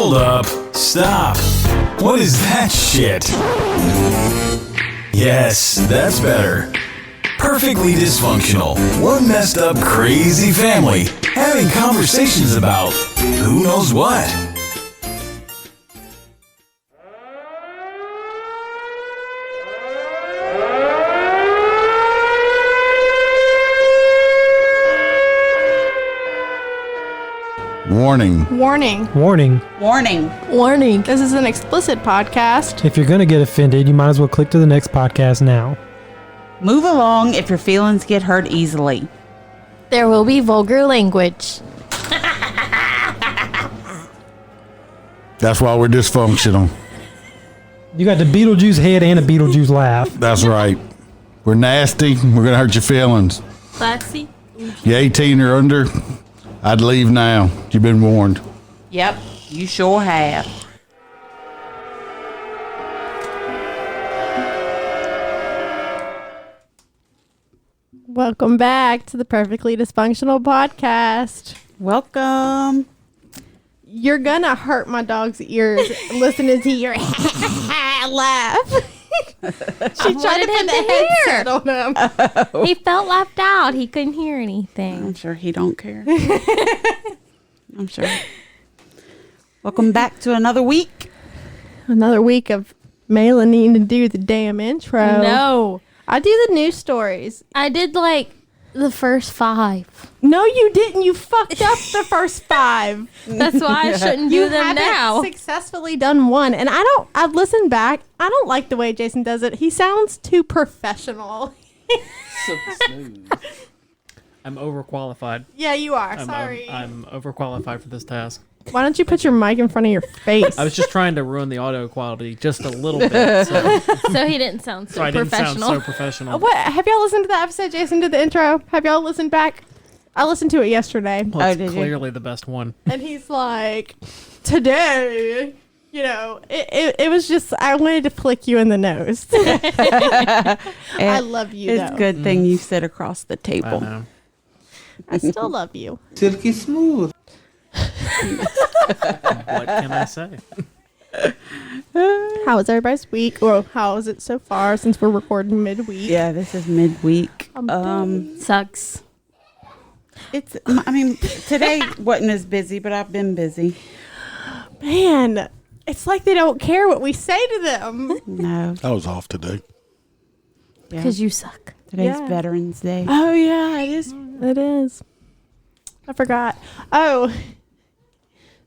Hold up. Stop. What is that shit? Yes, that's better. Perfectly dysfunctional. One messed up, crazy family having conversations about who knows what. Warning. Warning. Warning. Warning. Warning. This is an explicit podcast. If you're going to get offended, you might as well click to the next podcast now. Move along if your feelings get hurt easily. There will be vulgar language. That's why we're dysfunctional. You got the Beetlejuice head and a Beetlejuice laugh. That's right. We're nasty. We're going to hurt your feelings. Classy. You 18 or under, I'd leave now. You've been warned. Yep, you sure have. Welcome back to the Perfectly Dysfunctional podcast. Welcome. You're gonna hurt my dog's ears listening to your laugh. She tried to put the headset on him. He felt left out. He couldn't hear anything. I'm sure he don't care. I'm sure. Welcome back to another week. Another week of Mela needing to do the damn intro. No. I do the news stories. I did like the first 5. No, you didn't. You fucked up the first 5. That's why I shouldn't do them haven't now. Successfully done one, and I've listened back. I don't like the way Jason does it. He sounds too professional. So smooth. I'm overqualified. Yeah, you are. Sorry. I'm overqualified for this task. Why don't you put your mic in front of your face? I was just trying to ruin the audio quality just a little bit, So he didn't sound so I didn't sound professional. so professional. What have y'all listened to the episode Jason did the intro? Have y'all listened back? I listened to it yesterday, Well, it's did you? clearly the best one. and he's like, "Today, you know, it was just I wanted to flick you in the nose." I love you. It's a though. good thing you sit across the I table. know. I still love you. Silky smooth. What can I say? How was everybody's week? Or how is it so far since we're recording midweek? Yeah, this is midweek. Sucks. It's. I mean, today wasn't as busy, but I've been busy. Man, it's like they don't care what we say to them. No, I was off today. yeah. Because you suck. Today's Yeah. Veterans Day. Oh yeah, it is. It is. I forgot. Oh,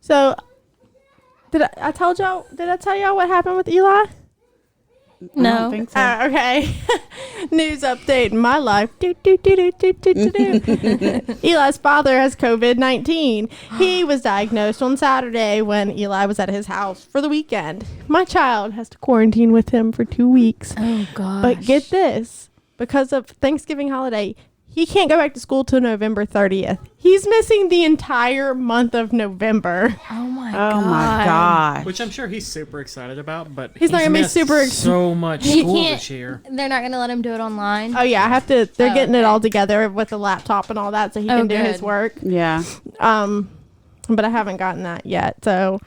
so did I told y'all? Did I tell y'all what happened with Eli? I No. don't think so. Okay. News update in my life. Do, do, do, do, do, do, do, do. Eli's father has COVID-19. He was diagnosed on Saturday when Eli was at his house for the weekend. My child has to quarantine with him for 2 weeks. Oh, gosh. But get this, because of Thanksgiving holiday, he can't go back to school till November 30th. He's missing the entire month of November. Oh, my God. Oh my gosh. Which I'm sure he's super excited about, but He's not gonna be missed super so much He school can't- this year. They're not going to let him do it online. Oh yeah, I have to. They're Oh, getting it okay. all together with the laptop and all that, so he can do his good. work. Yeah. But I haven't gotten that yet. So,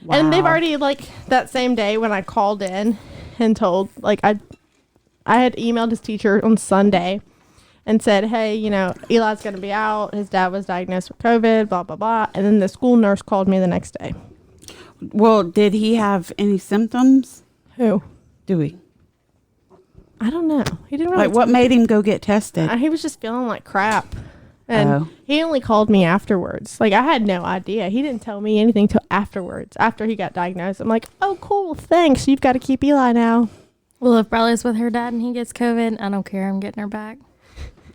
and they've Wow. already like that same day when I called in and told like I had emailed his teacher on Sunday and said, hey, you know, Eli's going to be out. His dad was diagnosed with COVID, blah, blah, blah. And then the school nurse called me the next day. Well, did he have any symptoms? Who? Do he? I don't know. He didn't really Like, what made him go get tested? He was just feeling like crap. And Oh. he only called me afterwards. Like, I had no idea. He didn't tell me anything till afterwards, after he got diagnosed. I'm like, oh, cool. Thanks. You've got to keep Eli now. Well, if Bella's with her dad and he gets COVID, I don't care. I'm getting her back.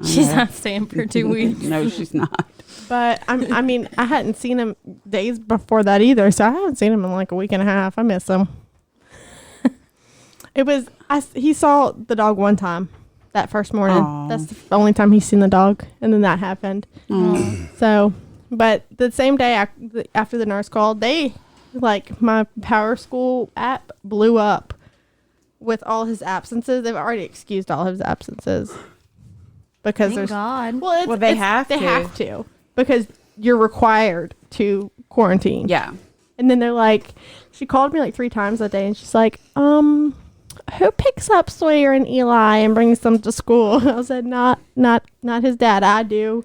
She's not staying for 2 weeks. No, she's not. But, I mean, I hadn't seen him days before that either. So I haven't seen him in like a week and a half. I miss him. He saw the dog one time that first morning. Aww. That's the only time he's seen the dog. And then that happened. So, but the same day after the nurse called, my Power School app blew up with all his absences. They've already excused all his absences because Thank there's God. well, They have they to. have to because you're required to quarantine. Yeah. And then they're like, she called me like 3 times that day, and she's like, who picks up Sawyer and Eli and brings them to school? I said, not his dad. I do,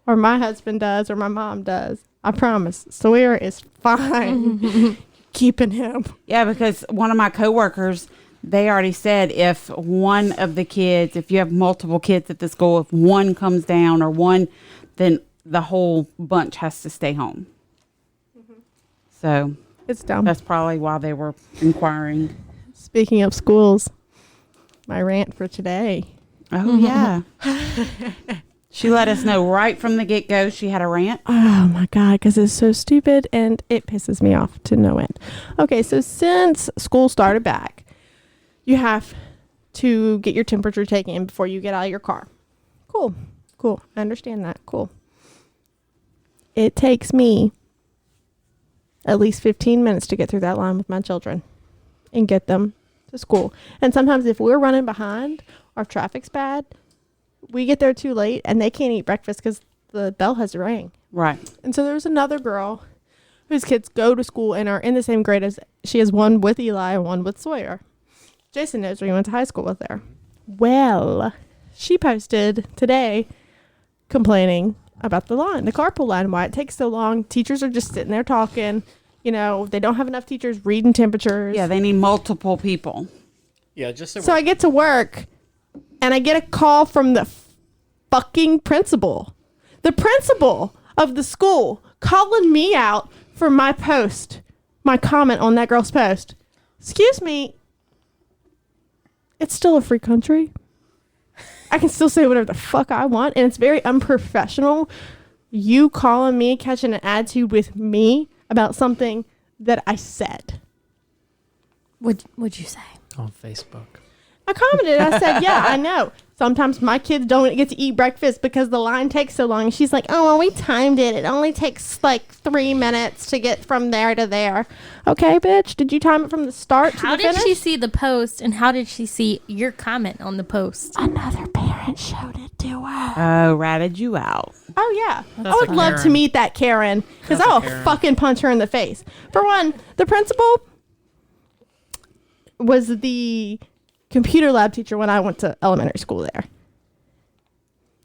or my husband does, or my mom does. I promise. Sawyer is fine. Keeping him. Yeah, because one of my coworkers, they already said if one of the kids, if you have multiple kids at the school, if one comes down or one, then the whole bunch has to stay home. So It's dumb. that's probably why they were inquiring. Speaking of schools, my rant for today. Oh, yeah. She let us know right from the get-go she had a rant. Oh my God, because it's so stupid and it pisses me off to no end. Okay, so since school started back, you have to get your temperature taken before you get out of your car. Cool. I understand that. Cool. It takes me at least 15 minutes to get through that line with my children and get them to school. And sometimes if we're running behind or if traffic's bad, we get there too late and they can't eat breakfast because the bell has rang. Right. And so there's another girl whose kids go to school and are in the same grade as she has, one with Eli and one with Sawyer. Jason knows where he went to high school with her. Well, she posted today complaining about the carpool line, why it takes so long. Teachers are just sitting there talking. You know, they don't have enough teachers reading temperatures. Yeah, they need multiple people. Yeah, just So I get to work and I get a call from the fucking principal. The principal of the school calling me out for my post, my comment on that girl's post. Excuse me. It's still a free country. I can still say whatever the fuck I want, and it's very unprofessional. You calling me, catching an attitude with me about something that I said. What'd you say? on Facebook. I commented. I said, yeah, I know. Sometimes my kids don't get to eat breakfast because the line takes so long. She's like, oh, well, we timed it. It only takes like 3 minutes to get from there to there. Okay, bitch. Did you time it from the start to How the did finish? she see the post, and how did she see your comment on the post? Another parent showed it to her. Oh, ratted you out. Oh, yeah. That's I would a love to Karen. meet that Karen because That's a I'll Karen. fucking punch her in the face. For one, the principal was the computer lab teacher when I went to elementary school there.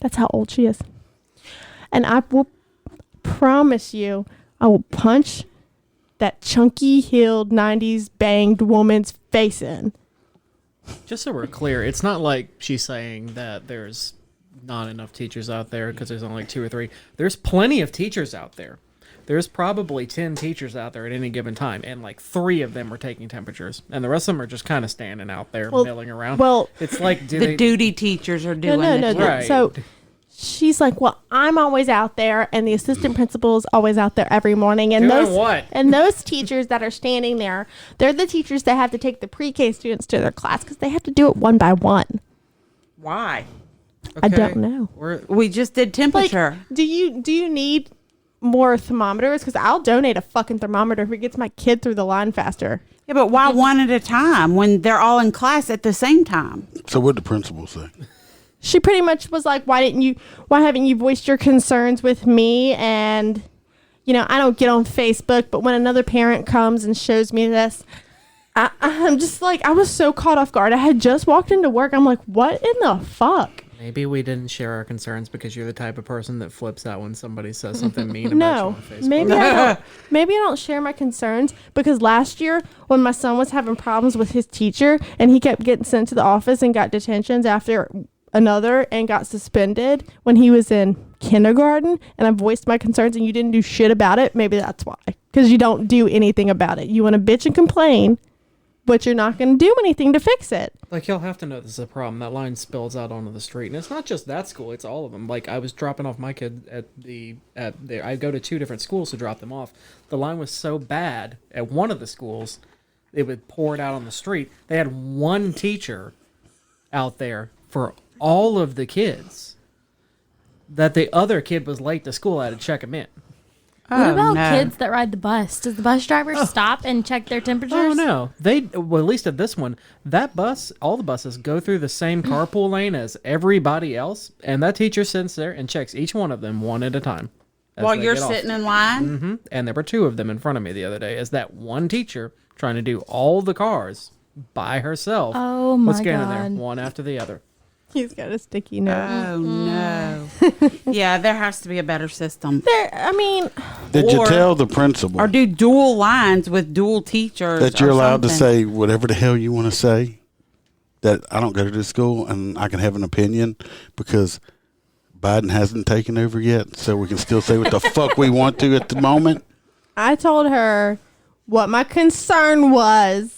That's how old she is. And I will promise you, I will punch that chunky heeled 90s banged woman's face in. Just so we're clear, it's not like she's saying that there's not enough teachers out there because there's only like 2 or 3. There's plenty of teachers out there. There's probably 10 teachers out there at any given time, and like 3 of them are taking temperatures, and the rest of them are just kind of standing out there, milling around. Well, it's like The duty teachers are doing no. it. Right. So she's like, well, I'm always out there, and the assistant principal is always out there every morning. And Doing those what? And those teachers that are standing there, they're the teachers that have to take the pre-K students to their class because they have to do it one by one. Why? I don't know. We just did Like, temperature. do you need more thermometers? Because I'll donate a fucking thermometer if it gets my kid through the line faster. Yeah, but why one at a time when they're all in class at the same time? So what did the principal say? She pretty much was like, why haven't you voiced your concerns with me? And, you know, I don't get on Facebook, but when another parent comes and shows me this, I'm just like, I was so caught off guard. I had just walked into work. I'm like, what in the fuck? Maybe we didn't share our concerns because you're the type of person that flips out when somebody says something mean about you No, on Facebook. maybe I don't share my concerns because last year when my son was having problems with his teacher and he kept getting sent to the office and got detentions after another and got suspended when he was in kindergarten, and I voiced my concerns and you didn't do shit about it, maybe that's why. Because you don't do anything about it. You want to bitch and complain, but you're not going to do anything to fix it. Like, you'll have to know this is a problem. That line spills out onto the street. And it's not just that school, it's all of them. Like, I was dropping off my kid I go to 2 different schools to drop them off. The line was so bad at one of the schools, it would pour it out on the street. They had one teacher out there for all of the kids that the other kid was late to school. I had to check him in. What about no. kids that ride the bus? Does the bus driver stop and check their temperatures? Oh no, well, at least at this one, that bus, all the buses go through the same carpool lane as everybody else, and that teacher sits there and checks each one of them one at a time, as While they you're get off. sitting in line? And there were 2 of them in front of me the other day. As that one teacher trying to do all the cars by herself. Oh my was standing there, God. one after the other. He's got a sticky note. Oh, no. Yeah, there has to be a better system. I mean, Did you Or- tell the principal Or do dual lines with dual teachers. that you're or allowed to something. say whatever the hell you want to say? That I don't go to this school and I can have an opinion because Biden hasn't taken over yet, so we can still say what the fuck we want to at the moment. I told her what my concern was.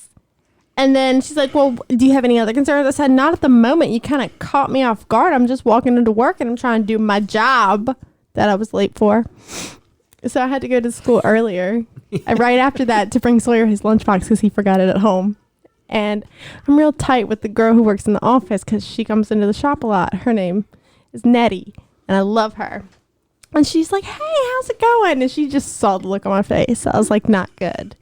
And then she's like, well, do you have any other concerns? I said, not at the moment. You kind of caught me off guard. I'm just walking into work and I'm trying to do my job that I was late for. So I had to go to school earlier. Right after that to bring Sawyer his lunchbox because he forgot it at home. And I'm real tight with the girl who works in the office because she comes into the shop a lot. Her name is Nettie, and I love her. And she's like, hey, how's it going? And she just saw the look on my face. I was like, not good.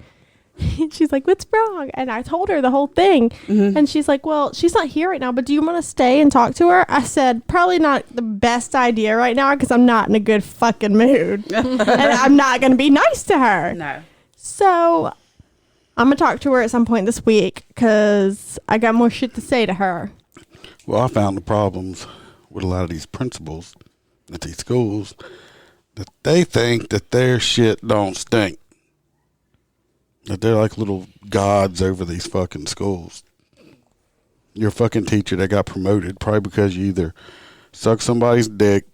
She's like, what's wrong? And I told her the whole thing. And she's like, well, she's not here right now, but do you want to stay and talk to her? I said, probably not the best idea right now because I'm not in a good fucking mood. And I'm not going to be nice to her. No. So I'm going to talk to her at some point this week because I got more shit to say to her. Well, I found the problems with a lot of these principals at these schools that they think that their shit don't stink. That they're like little gods over these fucking schools. You're a fucking teacher that got promoted probably because you either sucked somebody's dick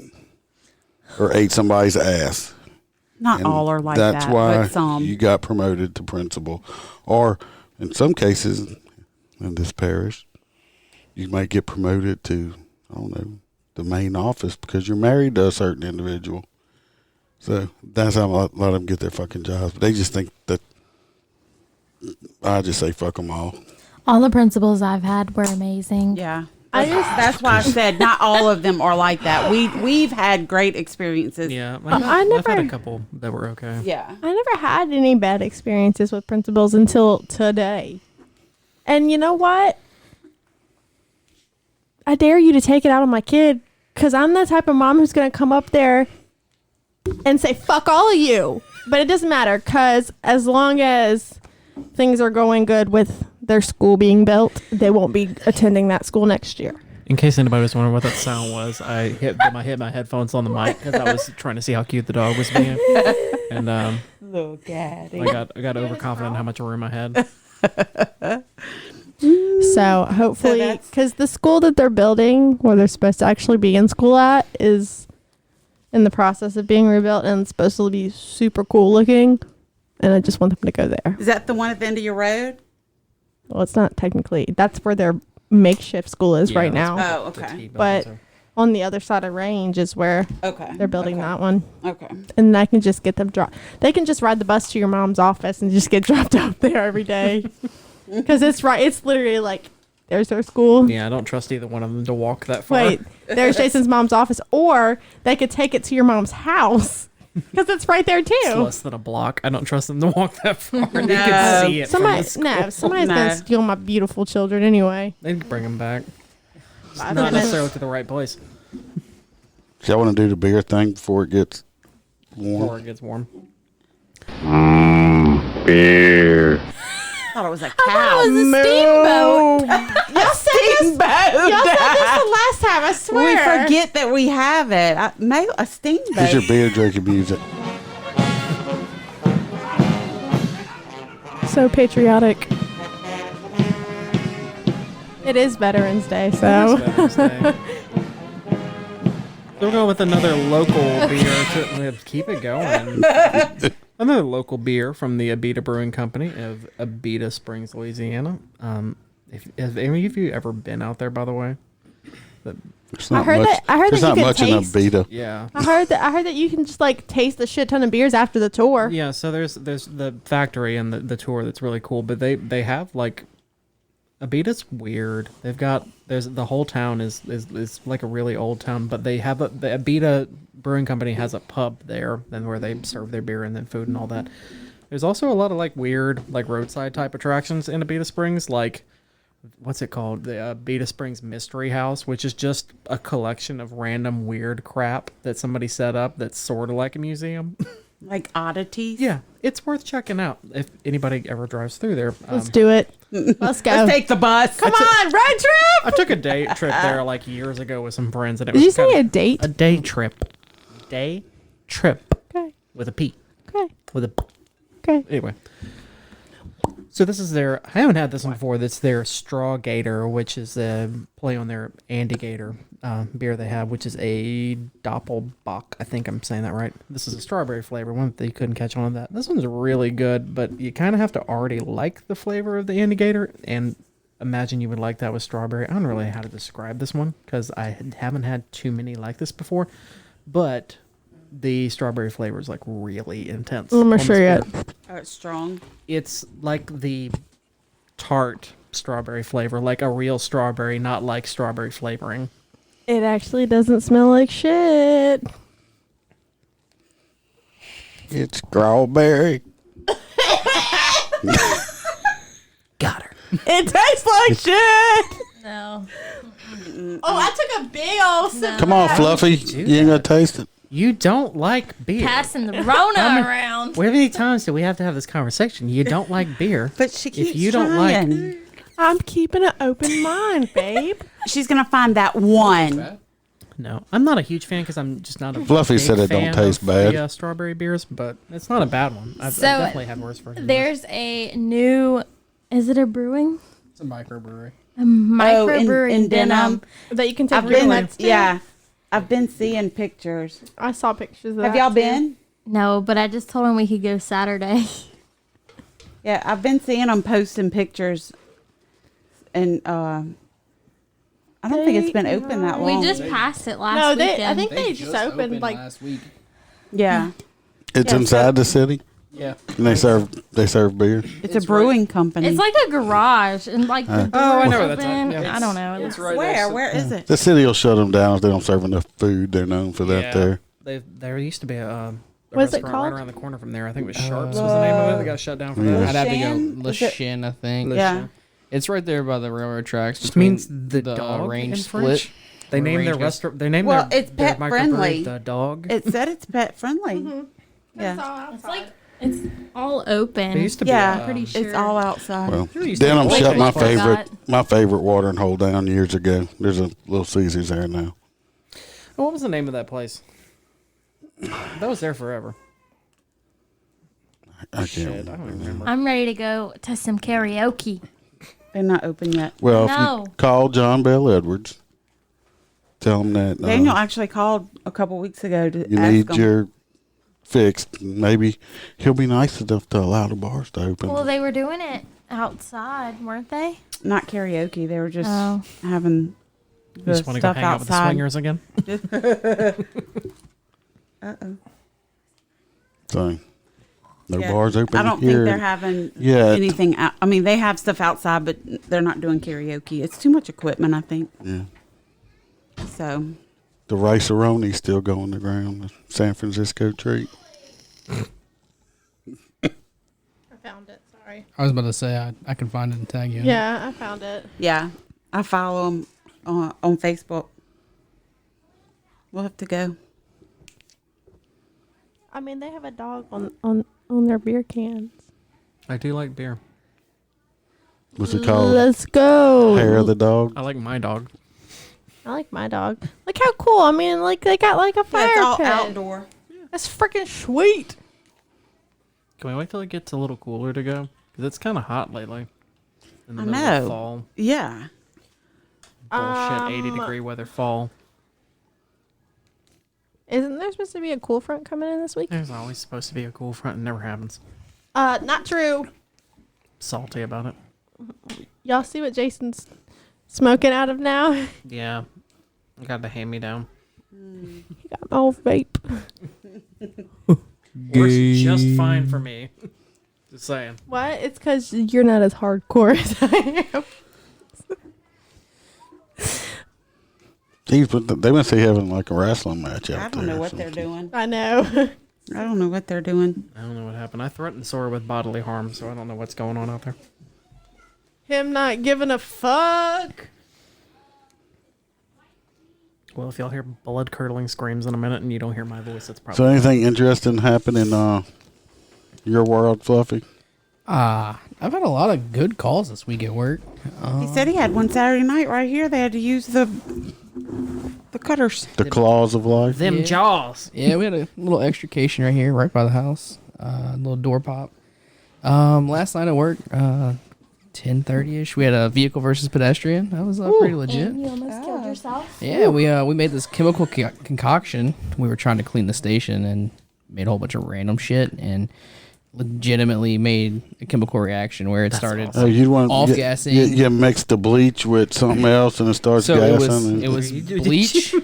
or ate somebody's ass. Not And all are like that's that, why but some. you got promoted to principal. Or in some cases in this parish, you might get promoted to, I don't know, the main office because you're married to a certain individual. So that's how a lot of them get their fucking jobs. But they just think that, I just say fuck them all. All the principals I've had were amazing. Yeah. That's why I said not all of them are like that. We've had great experiences. Yeah, I I've had never- a couple that were okay. Yeah. I never had any bad experiences with principals until today. And you know what? I dare you to take it out on my kid because I'm the type of mom who's going to come up there and say, fuck all of you. But it doesn't matter because as long as things are going good with their school being built, they won't be attending that school next year. In case anybody was wondering what that sound was, I hit my headphones on the mic because I was trying to see how cute the dog was being, and Look at it. I got overconfident in how much room I had. So hopefully, that's- because the school that they're building, where they're supposed to actually be in school at, is in the process of being rebuilt and it's supposed to be super cool looking. And I just want them to go there. Is that the one at the end of your road? Well, it's not technically. That's where their makeshift school is Yeah, right that's now. Oh, the okay. T-bone, But so. on the other side of range is where Okay. they're building okay. that one. Okay. And I can just get them dropped. They can just ride the bus to your mom's office and just get dropped off there every day. Because it's right. It's literally like, there's their school. Yeah, I don't trust either one of them to walk that far. Wait, there's Jason's mom's office. Or they could take it to your mom's house. Because it's right there It's too. less than a block. I don't trust them to walk that far. They No. can see it from the school. Somebody's No. gonna steal my beautiful children anyway. They can bring them back. Five Not minutes. necessarily to the right place So y'all want to do the beer thing before it gets before warm? it gets warm. Beer. I thought it was a Oh, cow. it was a steamboat. Y'all said this the last time. I We swear. forget that we have it. Maybe a steamboat. Here's your beer drinking music. So patriotic. It is Veterans Day, so. Veterans Day. So we're going with another local beer to keep it going. Another local beer from the Abita Brewing Company of Abita Springs, Louisiana. Have any of you ever been out there, by the way? There's not heard much, that- I heard there's that not you much could in a taste- beta. Yeah. I heard that you can just like taste a shit ton of beers after the tour. Yeah, so there's the factory and the tour that's really cool, but they have like Abita's weird. There's the whole town is like a really old town, but they have the Abita Brewing Company has a pub there, then where they serve their beer and then food and all that. There's also a lot of like weird like roadside type attractions in Abita Springs, like what's it called? The Beta Springs Mystery House, which is just a collection of random weird crap that somebody set up that's sort of like a museum. Like oddities. Yeah, it's worth checking out if anybody ever drives through there. Let's do it. Let's go. Let's take the bus. Come on, road trip. I took a day trip there like years ago with some friends, and it Did was you say kinda- a date? a day trip. Day trip Okay. with a P. Okay. With a Okay. anyway. So this is their. I haven't had this one before. That's their Straw Gator, which is a play on their Andy Gator beer they have, which is a Doppelbock. I think I'm saying that right. This is a strawberry flavor one that you couldn't catch on to that. This one's really good, but you kind of have to already like the flavor of the Andy Gator, and imagine you would like that with strawberry. I don't really know how to describe this one because I haven't had too many like this before, but the strawberry flavor is like really intense. I'm not on sure this yet. beer. Oh, it's strong. It's like the tart strawberry flavor, like a real strawberry, not like strawberry flavoring. It actually doesn't smell like shit. It's strawberry. Got her. It tastes like shit. No. Oh, I took a big old sip. Come on, Fluffy. You ain't gonna taste it. You don't like beer. Passing the Rona around. How many times do we have to have this conversation? You don't like beer. But she keeps If you don't like- trying. I'm keeping an open mind, babe. She's gonna find that one. No, I'm not a huge fan because I'm just not a Fluffy big said it don't fan taste of bad. The, strawberry beers, but it's not a bad one. I've So, definitely had worse versions. There's a new, is it a brewing? It's a microbrewery. A microbrewery in in Denham. That you can take I've been, relax to. yeah, I've been seeing pictures. I saw pictures of Have that y'all too. been? No, but I just told him we could go Saturday. Yeah, I've been seeing them posting pictures, and I don't think it's been open that We long. just passed it last No, weekend. I think they just opened like last week. yeah, It's Yeah, inside the city, Yeah. and they serve beer. it's a brewing company. It's like a garage and like the Oh, I doors know where that's at. open. Yeah. I don't know. It's right where? next to- Where is it? The city will shut them down if they don't serve enough food. They're known for that there. There used to be a What's it restaurant called? right around the corner from there. I think it was Sharps was the name of it. They got shut down for Yeah. that. I'd have to Shan? go Is it- LeShin, I think. Yeah. It's right there by the railroad tracks. Just between means the dog range in split. French. They named their Range goes- restaurant. They named Well, their it's their pet microbrewery friendly. The dog. It said it's pet friendly. Yeah, It's like it's all open. There used to be. Yeah. a, Pretty sure. it's all outside. Well, There used to be Denham a shut my place. favorite watering hole down years ago. There's a Little Caesars there now. What was the name of that place? That was there forever. I Shit, can't. I don't even remember. I'm ready to go to some karaoke. They're not open yet. Well, No. if you call John Bell Edwards, tell him that Daniel actually called a couple weeks ago to you ask need him. your fixed. Maybe he'll be nice enough to allow the bars to open. Well, they were doing it outside, weren't they? Not karaoke. They were just Oh. having You the just want to go stuff hang out with the outside. swingers again? So, no Yeah. bars open I don't here. think they're having yet. anything out. I mean, they have stuff outside, but they're not doing karaoke. It's too much equipment, I think. Yeah. So, The rice-a-roni's still going to ground. The San Francisco treat. I found it. Sorry. I was about to say I can find it and tag you. in it. Yeah, I found it. yeah, I follow them on Facebook. We'll have to go. I mean, they have a dog on their beer cans. I do like beer. What's it called? Let's go. Hair of the dog. I like my dog. I like my dog. Look how cool. I mean, like they got like a fire Yeah, it's all pit. outdoor. That's freaking sweet. Can we wait till it gets a little cooler to go? Because it's kind of hot lately. In the I middle know. of fall. Yeah. Bullshit 80-degree weather fall. Isn't there supposed to be a cool front coming in this week? There's always supposed to be a cool front. It never happens. Not true. Salty about it. Y'all see what Jason's smoking out of now? Yeah. I got the hand-me-down. He got an old vape. Works just fine for me. Just saying. What? It's because you're not as hardcore as I am. Jeez, they must be having like a wrestling match out I there. don't know or what they're something. doing. I know. I don't know what they're doing. I don't know what happened. I threatened Sora with bodily harm, so I don't know what's going on out there. Him not giving a fuck. Well, if y'all hear blood-curdling screams in a minute and you don't hear my voice, that's probably... So anything interesting happen in your world, Fluffy? I've had a lot of good calls this week at work. He said he had one Saturday night right here. They had to use the cutters. The claws of life? Them Yeah. jaws. Yeah, we had a little extrication right here, right by the house. A little door pop. Last night at work, 10:30ish, we had a vehicle versus pedestrian. That was pretty legit. And you almost killed yourself. Yeah, we made this chemical concoction. We were trying to clean the station and made a whole bunch of random shit and legitimately made a chemical reaction where it started Oh, you want off-gassing. You mixed the bleach with something else and it starts So gassing. it was bleach.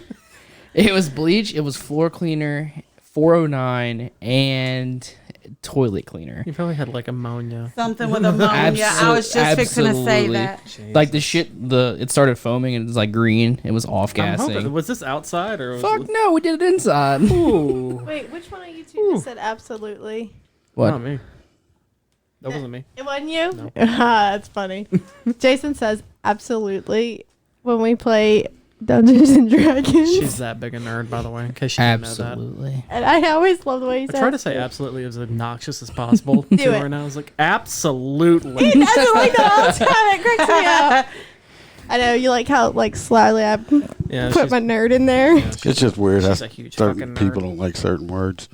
It was bleach. It was floor cleaner, 409, and toilet cleaner. You probably had like ammonia. Something with ammonia. I was just fixing to say Absolutely. that. Like the shit, it started foaming and it was like green. It was I'm off-gassing. hoping, was this outside or was Fuck no, we did it inside. Ooh. Wait, which one of you two just said absolutely? What? Not me. That wasn't me. It wasn't you? That's funny. Jason says absolutely when we play Dungeons and Dragons. She's that big a nerd, by the way, in case you didn't know that. Absolutely. And I always love the way he I says try to say absolutely as obnoxious as possible to it. her, and I was like, absolutely. He doesn't like that all the time. It cracks me up. I know you like how like slyly I Yeah, put my nerd in there. It's just weird how she's a huge certain fucking people nerd. don't like certain words.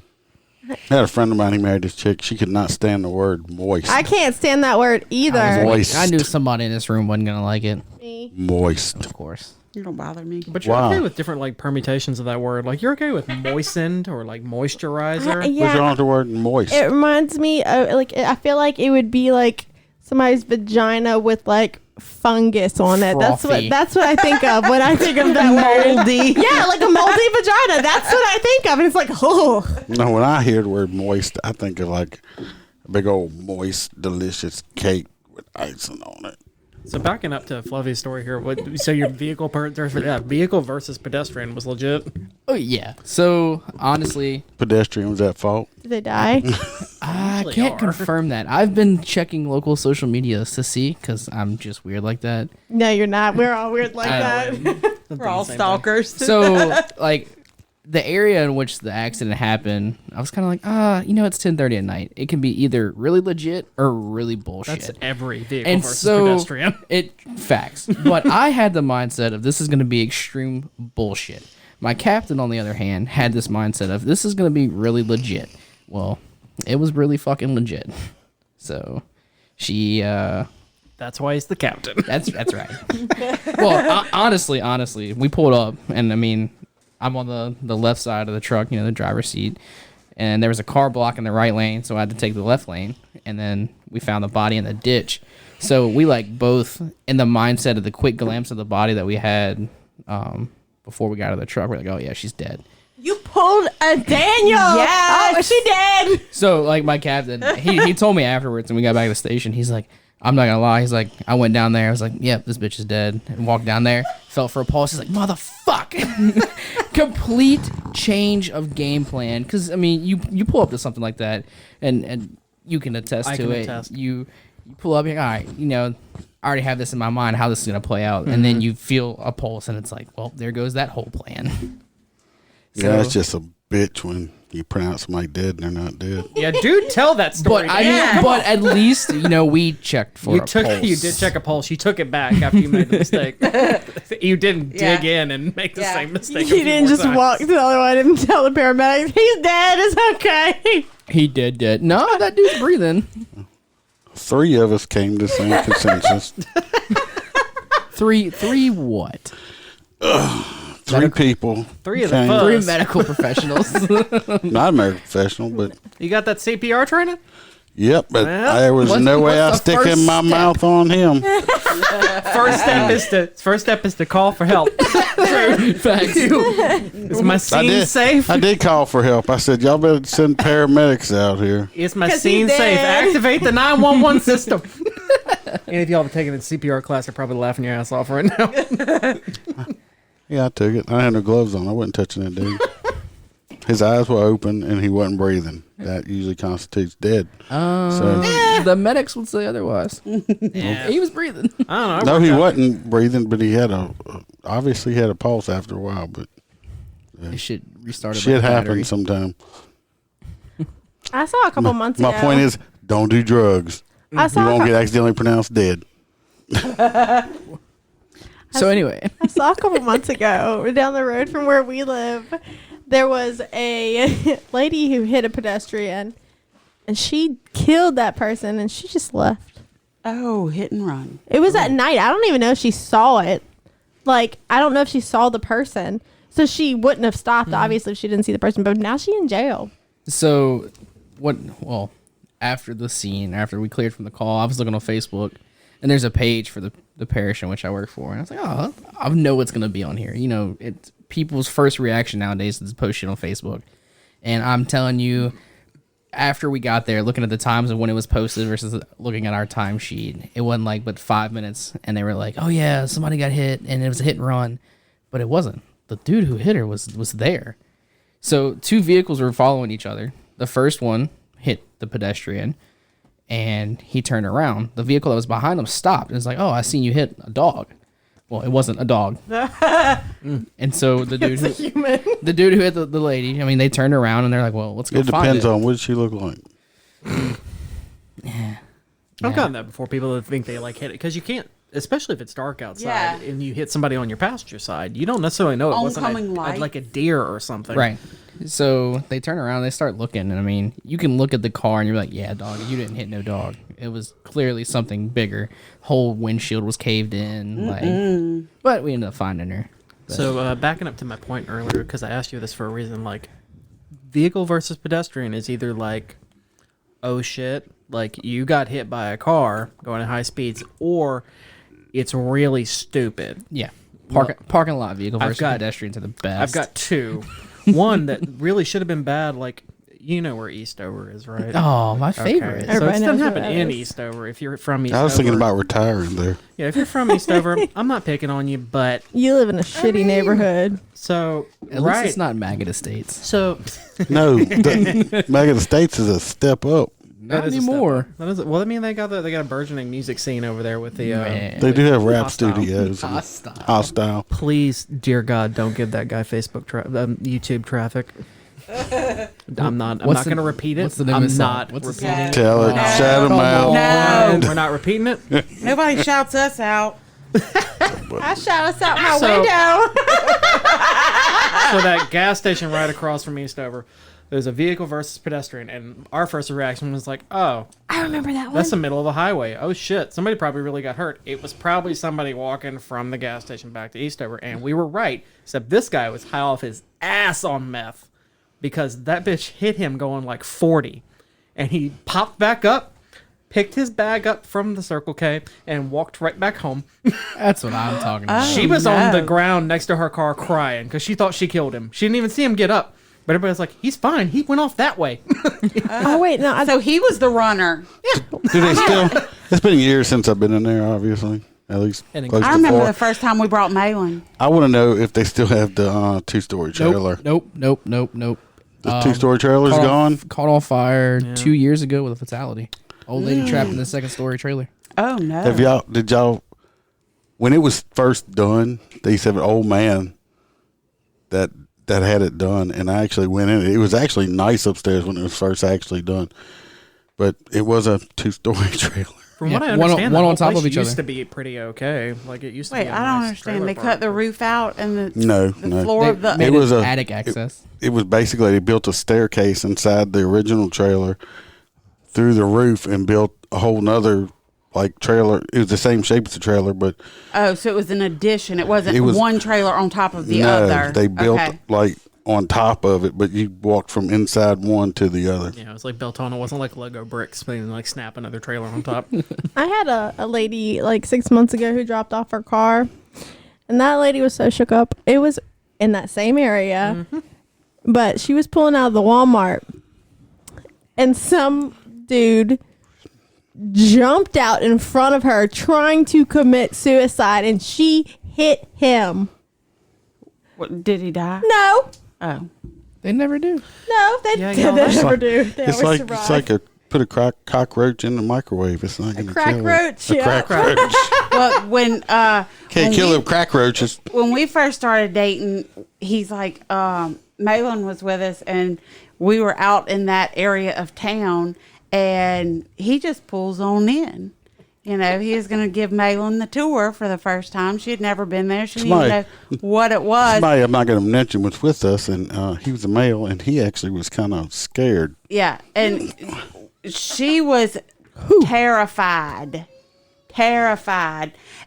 I had a friend of mine, he married this chick. She could not stand the word moist. I can't stand that word either. Moist. I knew somebody in this room wasn't gonna like it. Me. Moist. Of course. You don't bother me. But you're Wow. okay with different like permutations of that word. Like you're okay with moistened or like moisturizer. What's Yeah, wrong with the word moist? it reminds me of like I feel like it would be like somebody's vagina with like fungus on it. Frothy. That's what I think of when I think of that word. Moldy. Yeah, like a moldy vagina. That's what I think of. And it's like, oh. No, when I hear the word moist, I think of like a big old moist, delicious cake with icing on it. So backing up to Fluffy's story here, so your vehicle vehicle versus pedestrian was legit. Oh yeah. So honestly, Pedestrian was at fault. Did they die? I Usually can't are. confirm that. I've been checking local social media to see because I'm just weird like that. No, you're not. We're all weird like I that. We're all stalkers. So like the area in which the accident happened, I was kind of like, it's 10:30 at night. It can be either really legit or really bullshit. That's every vehicle And versus so pedestrian. facts. But I had the mindset of this is going to be extreme bullshit. My captain, on the other hand, had this mindset of this is going to be really legit. Well, it was really fucking legit. So she That's why he's the captain. that's right. Well, honestly, we pulled up, and I mean, I'm on the left side of the truck, the driver's seat, and there was a car blocking the right lane, so I had to take the left lane, and then we found the body in the ditch. So we like both in the mindset of the quick glimpse of the body that we had before we got out of the truck. We're like, oh yeah, she's dead. You pulled a Daniel. Yes. Oh, she dead. So like my captain, he told me afterwards, and we got back to the station. He's like, I'm not gonna lie. He's like, I went down there. I was like, yep, this bitch is dead. And walked down there, felt for a pulse. He's like, motherfuck. Complete change of game plan. Because I mean, you pull up to something like that, and you can attest I to can it. attest. You pull up, you're like, all right, I already have this in my mind how this is gonna play out, and then you feel a pulse, and it's like, well, there goes that whole plan. Yeah, it's just a bitch when you pronounce somebody dead and they're not dead. Yeah, dude, tell that story. But I mean, but at least we checked for you a pulse. You did check a pulse. You took it back after you made the mistake. You didn't dig in and make the same mistake. You didn't just walk to the other one and tell the paramedics he's dead. It's okay. He dead. No, that dude's breathing. 3 of us came to the same consensus. Three what? 3 people. 3 of the came- fuzz. 3 medical professionals. Not a medical professional, but You got that CPR training? yep. But Well, there was no way I what's the sticking first my step? mouth on him. First step is to call for help. Facts. Is my scene safe? I did call for help. I said, y'all better send paramedics out here. Is my 'Cause scene he's safe? dead. Activate the 911 system. Any of y'all have taken a CPR class are probably laughing your ass off right now. Yeah, I took it. I had no gloves on. I wasn't touching that dude. His eyes were open and he wasn't breathing. that usually constitutes dead. The medics would say otherwise. Yeah. He was breathing. I don't know. No, he wasn't breathing, but he had obviously had a pulse after a while. But It should restart. shit happens sometime. I saw a couple months ago. My point is, don't do drugs. I You saw won't get accidentally pronounced dead. So anyway, I saw a couple months ago down the road from where we live, there was a lady who hit a pedestrian, and she killed that person, and she just left. Oh, hit and run. It was at night. I don't even know if she saw it. Like, I don't know if she saw the person. So she wouldn't have stopped, obviously, if she didn't see the person. But now she's in jail. so what? Well, after the scene, after we cleared from the call, I was looking on Facebook, and there's a page for the parish in which I work for, and I was like, oh, I know what's gonna be on here. You know, it's people's first reaction nowadays is to post shit on Facebook, and I'm telling you, after we got there, looking at the times of when it was posted versus looking at our timesheet, it wasn't like but 5 minutes, and they were like, oh yeah, somebody got hit, and it was a hit and run, but it wasn't. The dude who hit her was there. So 2 vehicles were following each other. The first one hit the pedestrian, and he turned around. The vehicle that was behind him stopped. And it's like, oh, I seen you hit a dog. Well, it wasn't a dog. And so the dude, the dude who hit the lady, I mean, they turned around and they're like, well, let's go It find depends it. on what she look like. I've gotten that before. People that think they like hit it because you can't, especially if it's dark outside and you hit somebody on your passenger side. You don't necessarily know it wasn't Oncoming light. like a deer or something. Right. So they turn around, they start looking, and I mean, you can look at the car and you're like, yeah, dog, you didn't hit no dog. It was clearly something bigger. Whole windshield was caved in, like, but we ended up finding her. But So backing up to my point earlier, because I asked you this for a reason, like vehicle versus pedestrian is either like, oh shit, like you got hit by a car going at high speeds, or it's really stupid. yeah, parking lot vehicle versus pedestrian to the best. I've got 2. One that really should have been bad, like you know where Eastover is, right? Oh, my favorite. Okay. So Everybody it knows doesn't where happen that in is. Eastover. If you're from Eastover, I was thinking about retiring there. Yeah, if you're from Eastover, I'm not picking on you, but You live in a shitty neighborhood. so At least it's not Maggot Estates. So No, Maggot Estates is a step up. Not that is a step anymore. up. That is, well, I mean, they got a burgeoning music scene over there with the. Man. They do have rap Hostile. studios. and Hostile. Hostile. Please, dear God, don't give that guy Facebook YouTube traffic. I'm not going to repeat it. What's the name I'm of the song? not What's the repeating song? it. Tell it. No. Shout them Come out. on. No. We're not repeating it. Nobody shouts us out. I shout us out my So- window. So that gas station right across from Eastover, there's a vehicle versus pedestrian, and our first reaction was like, oh, I remember that one. that's the middle of the highway. Oh shit, somebody probably really got hurt. It was probably somebody walking from the gas station back to Eastover, and we were right, except this guy was high off his ass on meth because that bitch hit him going like 40, and he popped back up, picked his bag up from the Circle K, and walked right back home. That's what I'm talking about. She was on no. the ground next to her car crying because she thought she killed him. She didn't even see him get up. But everybody's like, he's fine. He went off that way. Oh, wait. No. So he was the runner. Do they still? It's been years since I've been in there, obviously. At least And close I to remember 4. the first time we brought Malin. I want to know if they still have the 2-story trailer. Nope. The 2-story trailer's gone. Caught on fire 2 years ago with a fatality. Old lady trapped in the 2nd-story trailer. Oh, no. Did y'all, when it was first done, they used to have an old man that had it done, and I actually went in. It was actually nice upstairs when it was first actually done, but it was a 2-story trailer. From Yeah, what I one on- understand, one the on whole top place of each used other. to be pretty okay. Like it used to Wait, be a I don't nice understand. trailer They park. cut the roof out and the No. floor They of the. made It was an a- attic access. It was basically they built a staircase inside the original trailer through the roof and built a whole nother like trailer. It was the same shape as the trailer, but Oh, so it was an addition. It wasn't It was- one trailer on top of the no, other. they built Okay. like on top of it, but you walked from inside one to the other. Yeah, it was like built on. It wasn't like Lego bricks, but like snap another trailer on top. I had a lady like 6 months ago who dropped off her car, and that lady was so shook up. It was in that same area, but she was pulling out of the Walmart, and some dude jumped out in front of her trying to commit suicide, and she hit him. What, did he die? No, Oh. They never do. No, they, Yeah, they y'all, that's never like- do. They It's always like survive. put a cockroach in the microwave. It's not going to crack kill it. roach, A yeah. crack roach. Well, when Can't when kill we- them cockroaches. when we first started dating, he's like, Malin was with us, and we were out in that area of town, and he just pulls on in. You know, he was going to give Malin the tour for the first time. She had never been there. She didn't even know what it was. Somebody I'm not going to mention was with us, and he was a male, and he actually was kind of scared. Yeah, and she was terrified,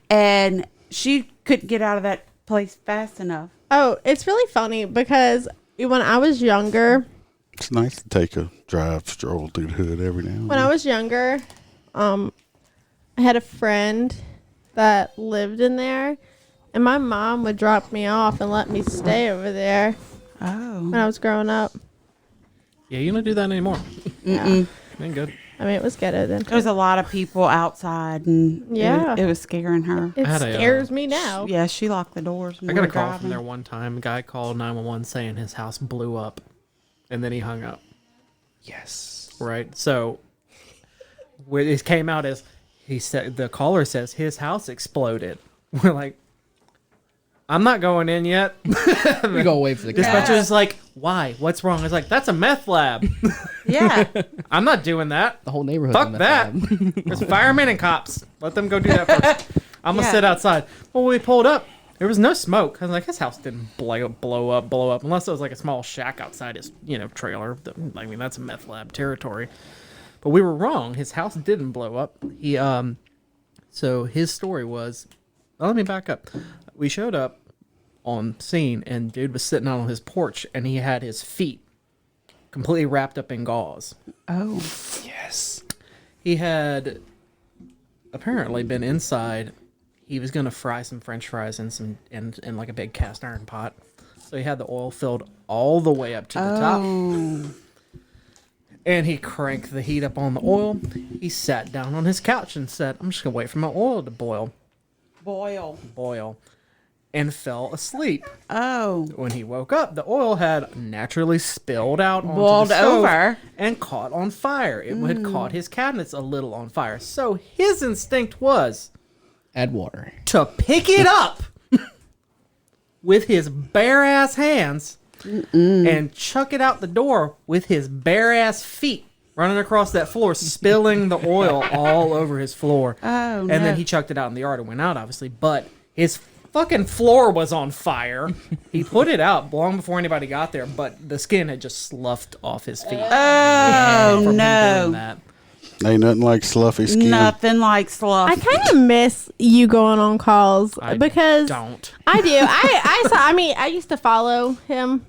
and she couldn't get out of that place fast enough. Oh, it's really funny because when I was younger, It's nice to take a stroll through the hood every now and when then. I was younger, I had a friend that lived in there, and my mom would drop me off and let me stay over there when I was growing up. Yeah, you don't do that anymore. Yeah. Ain't good. I mean, it was ghetto then. There was a lot of people outside, and Yeah. it was scaring her. It I had a, scares me now. Yeah, she locked the doors. when I we got a were call driving. from there one time. A guy called 911 saying his house blew up, and then he hung up. Yes. Right. So, what it came out as he said, the caller says his house exploded. We're like, I'm not going in yet. We go wait for the cat. Dispatcher's like, why? What's wrong? I was like, that's a meth lab. Yeah. I'm not doing that. The whole neighborhood. Fuck that. There's firemen and cops. Let them go do that first. I'm gonna Yeah. sit outside. Well, we pulled up. There was no smoke. I was like, his house didn't blow up, unless it was like a small shack outside his, trailer. I mean, that's a meth lab territory. But we were wrong. His house didn't blow up. So his story was, let me back up. We showed up on scene, and dude was sitting out on his porch, and he had his feet completely wrapped up in gauze. Oh. Yes. He had apparently been inside. He was gonna fry some French fries in like a big cast iron pot. So he had the oil filled all the way up to the top. And he cranked the heat up on the oil. He sat down on his couch and said, I'm just gonna wait for my oil to boil. And fell asleep. Oh. When he woke up, the oil had naturally spilled out onto Boiled the stove over. and caught on fire. It had caught his cabinets a little on fire. So his instinct was Add water. to pick it up with his bare ass hands and chuck it out the door with his bare ass feet running across that floor, spilling the oil all over his floor. Oh, And then no. he chucked it out in the yard and went out, obviously. But his fucking floor was on fire. He put it out long before anybody got there, but the skin had just sloughed off his feet. Oh, from him doing no. that. Ain't nothing like sluffy skin. Nothing like sloth. I kind of miss you going on calls I because don't. I do. I used to follow him.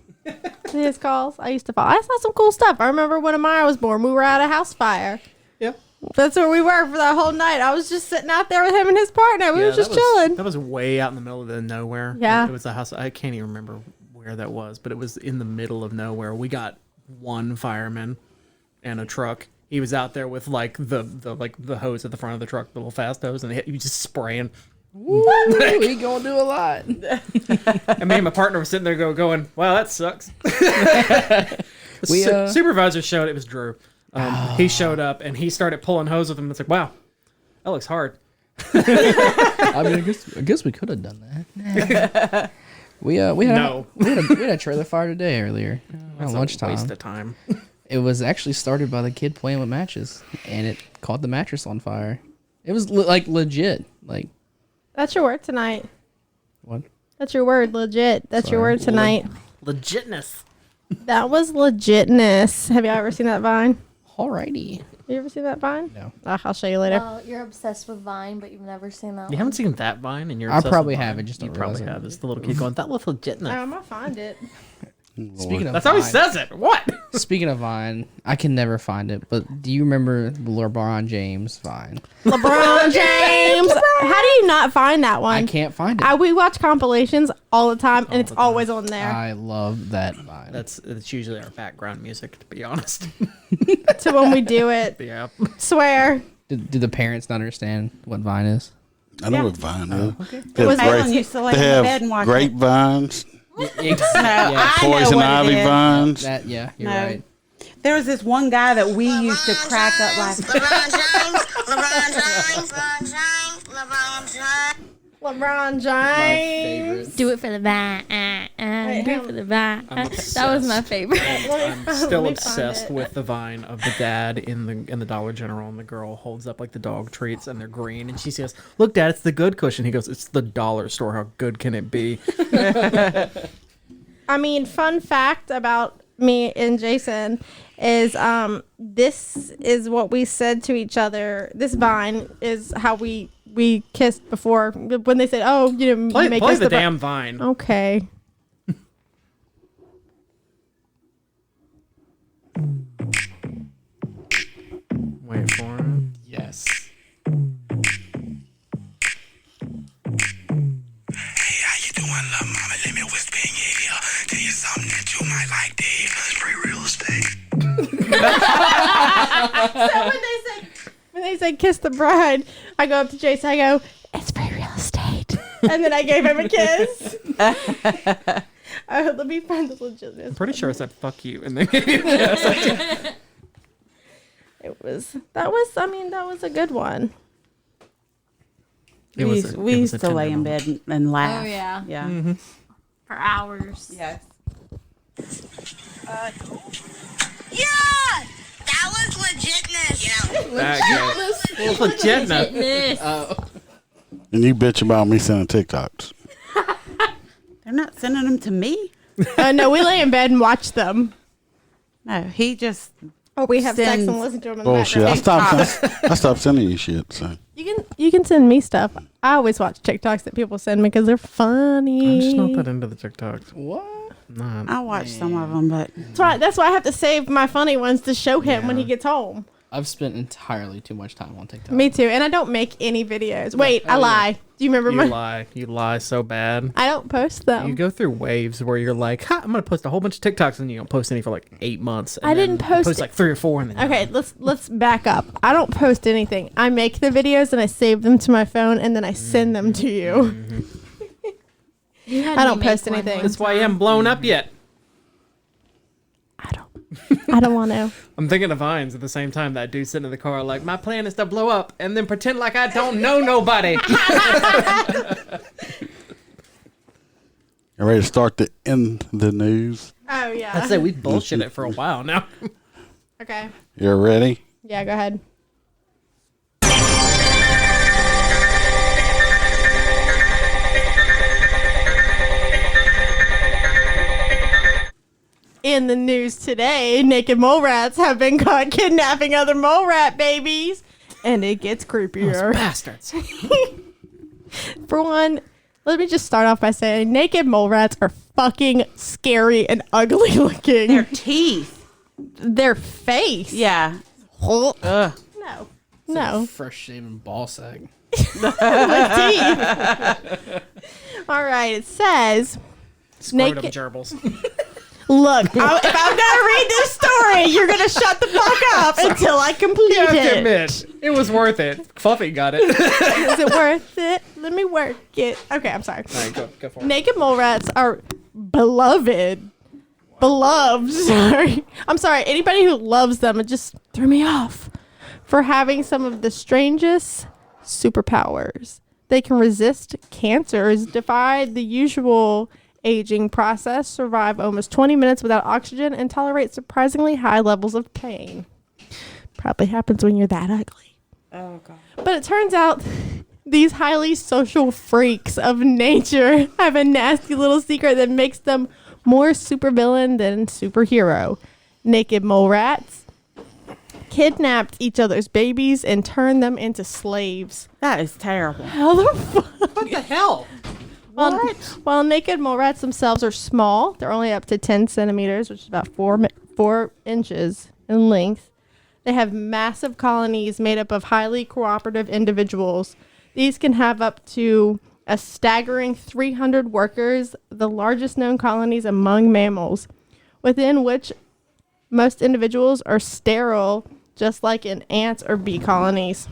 His calls. I saw some cool stuff. I remember when Amara was born, we were at a house fire. Yeah. That's where we were for that whole night. I was just sitting out there with him and his partner. We were just that chilling. That was way out in the middle of the nowhere. Yeah. It was a house. I can't even remember where that was, but it was in the middle of nowhere. We got one fireman and a truck. He was out there with like the hose at the front of the truck, the little fast hose, and he was just spraying. We gonna do a lot. And me and my partner were sitting there going, wow, that sucks. We, Supervisor showed it was Drew. He showed up and he started pulling hose with him. It's like, wow, that looks hard. I mean, I guess we could have done that. we had No. we had a trailer fire today earlier That's around a lunchtime. waste of time. It was actually started by the kid playing with matches, and it caught the mattress on fire. It was like legit. Like That's your word tonight. what? That's your word, legit. That's your Sorry. word tonight. Legitness. That was legitness. Have you ever seen that Vine? Alrighty. You ever seen that Vine? No. I'll show you later. Well, you're obsessed with Vine, but you've never seen that You one. haven't seen that Vine, and you're I obsessed probably with Vine. have, I just don't You probably realize it. have. It's the little kid going, that was legitness. I'm gonna find it. Speaking of That's how he Vine, says it. What? Speaking of Vine, I can never find it. But do you remember the LeBron James Vine? LeBron James. How do you not find that one? I can't find it. We watch compilations all the time, and it's always on there. I love that Vine. That's usually our background music, to be honest. So when we do it, Yeah. swear. Do the parents not understand what Vine is? I know Yeah. what vine is. It was Malin used to lay they in the have bed and watch it. grapevines. Yeah. I know Poison what it ivy is. vines. That, yeah, you're No. right. There was this one guy that we used to crack up like. LeBron My James. favorite. Do it for the vine. Do it for the vine. I'm That was my obsessed. favorite. I'm Let still me find obsessed it. with the vine of the dad in the Dollar General, and the girl holds up like the dog treats, and they're green, and she says, "Look, Dad, it's the good cushion." He goes, "It's the dollar store. How good can it be?" I mean, fun fact about me and Jason is this is what we said to each other. This vine is how we kissed before when they said, "Oh, you know, Play, you may play kiss the the damn vine. Okay. Wait for it. Yes. Hey, how you doing, love mama? Let me whisper in your ear. Tell you something that you might like to hear. Free real estate. So when they said kiss the bride, I go up to Jason. I go, "It's free real estate," and then I gave him a kiss. Let me find the legitness. I'm pretty sure I said "fuck you," and then yes, That was a good one. It We was used, a- we it was used a to lay in tender bed and laugh. Oh, yeah. Yeah. For hours. Yes. Yeah! That was legitness. Yeah. That good. Well, legit now. Fitness. And you bitch about me sending TikToks. They're not sending them to me. No, we lay in bed and watch them. No, he just. Or we have sex Sends and listen to them in the Bullshit. background. I stopped sending you shit. So You can send me stuff. I always watch TikToks that people send me because they're funny. I'm just not that into the TikToks. What? Not. I watched some of them, but That's why I have to save my funny ones to show him when he Yeah. gets home. I've spent entirely too much time on TikTok. Me too. And I don't make any videos. Wait, I lie. Do you remember You my? lie. You lie so bad. I don't post them. You go through waves where you're like, ha, I'm gonna post a whole bunch of TikToks, and you don't post any for like 8 months. And I didn't then you post post it. like 3 or 4, and then Okay, let's back up. I don't post anything. I make the videos and I save them to my phone and then I send them to you. You had I me don't make post one anything. one That's why you time. haven't blown up yet. I don't want to. I'm thinking of Vines at the same time. That dude sitting in the car, like, my plan is to blow up and then pretend like I don't know nobody. you ready to start the news? Oh yeah. I'd say we bullshit it for a while now. Okay. You ready? Yeah, go ahead. In the news today, naked mole rats have been caught kidnapping other mole rat babies, and it gets creepier. Bastards. For one, let me just start off by saying naked mole rats are fucking scary and ugly looking. their teeth. Their face. Yeah. Ugh. Ugh. No. It's No. like a fresh shaven ball sack. With teeth. All right. It says, Scrotum Naked- gerbils. look, if I'm going to read this story, you're going to shut the fuck up until I complete You have to it. admit, it was worth it. Fluffy got it. Is it worth it? Let me work it. Okay, I'm sorry. All right, go for it. Naked mole rats are beloved. Beloved. Sorry. I'm sorry. Anybody who loves them, it just threw me off for having some of the strangest superpowers. They can resist cancers, defy the usual aging process, survive almost 20 minutes without oxygen, and tolerate surprisingly high levels of pain. Probably happens when you're that ugly. Oh god. But it turns out these highly social freaks of nature have a nasty little secret that makes them more supervillain than superhero. Naked mole rats kidnapped each other's babies and turned them into slaves. That is terrible. How the fuck? What the hell? While naked mole rats themselves are small, they're only up to 10 centimeters, which is about 4 inches in length. They have massive colonies made up of highly cooperative individuals. These can have up to a staggering 300 workers, the largest known colonies among mammals, within which most individuals are sterile, just like in ants or bee colonies.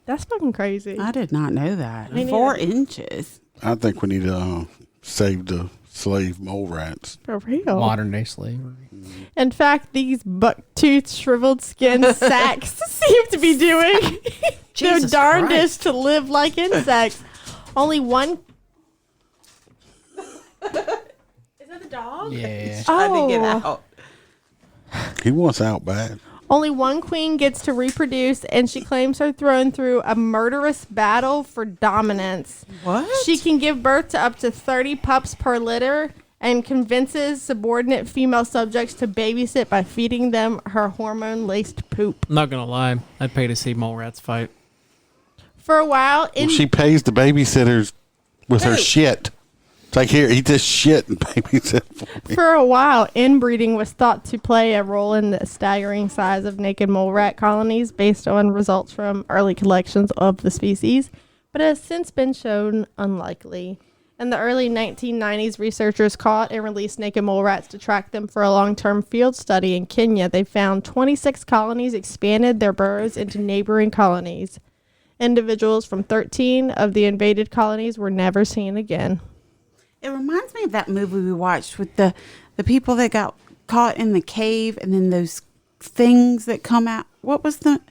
That's fucking crazy. I did not know that. Me neither. 4 inches. I think we need to save the slave mole rats. For real. Modern day slavery. In fact, these buck-toothed, shriveled skin sacks seem to be doing their Jesus darndest to live like insects. Only one. Is that the dog? Yeah. Trying to get Oh. out. He wants out bad. Only one queen gets to reproduce, and she claims her throne through a murderous battle for dominance. What? She can give birth to up to 30 pups per litter and convinces subordinate female subjects to babysit by feeding them her hormone-laced poop. I'm not gonna lie, I'd pay to see mole rats fight. For a while, Well, she pays the babysitters with her shit. It's like, here, eat this shit and babysit for me. For a while, inbreeding was thought to play a role in the staggering size of naked mole rat colonies based on results from early collections of the species, but it has since been shown unlikely. In the early 1990s, researchers caught and released naked mole rats to track them for a long-term field study in Kenya. They found 26 colonies expanded their burrows into neighboring colonies. Individuals from 13 of the invaded colonies were never seen again. It reminds me of that movie we watched with the people that got caught in the cave and then those things that come out. What was the...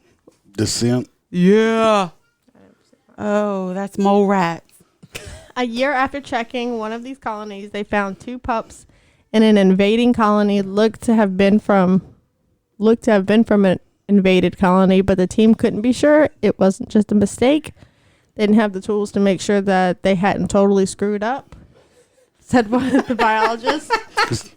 Descent. Yeah. Oh, that's mole rats. A year after checking one of these colonies, they found 2 pups in an invading colony looked to have been from an invaded colony, but the team couldn't be sure it wasn't just a mistake. They didn't have the tools to make sure that they hadn't totally screwed up, said one of the biologists.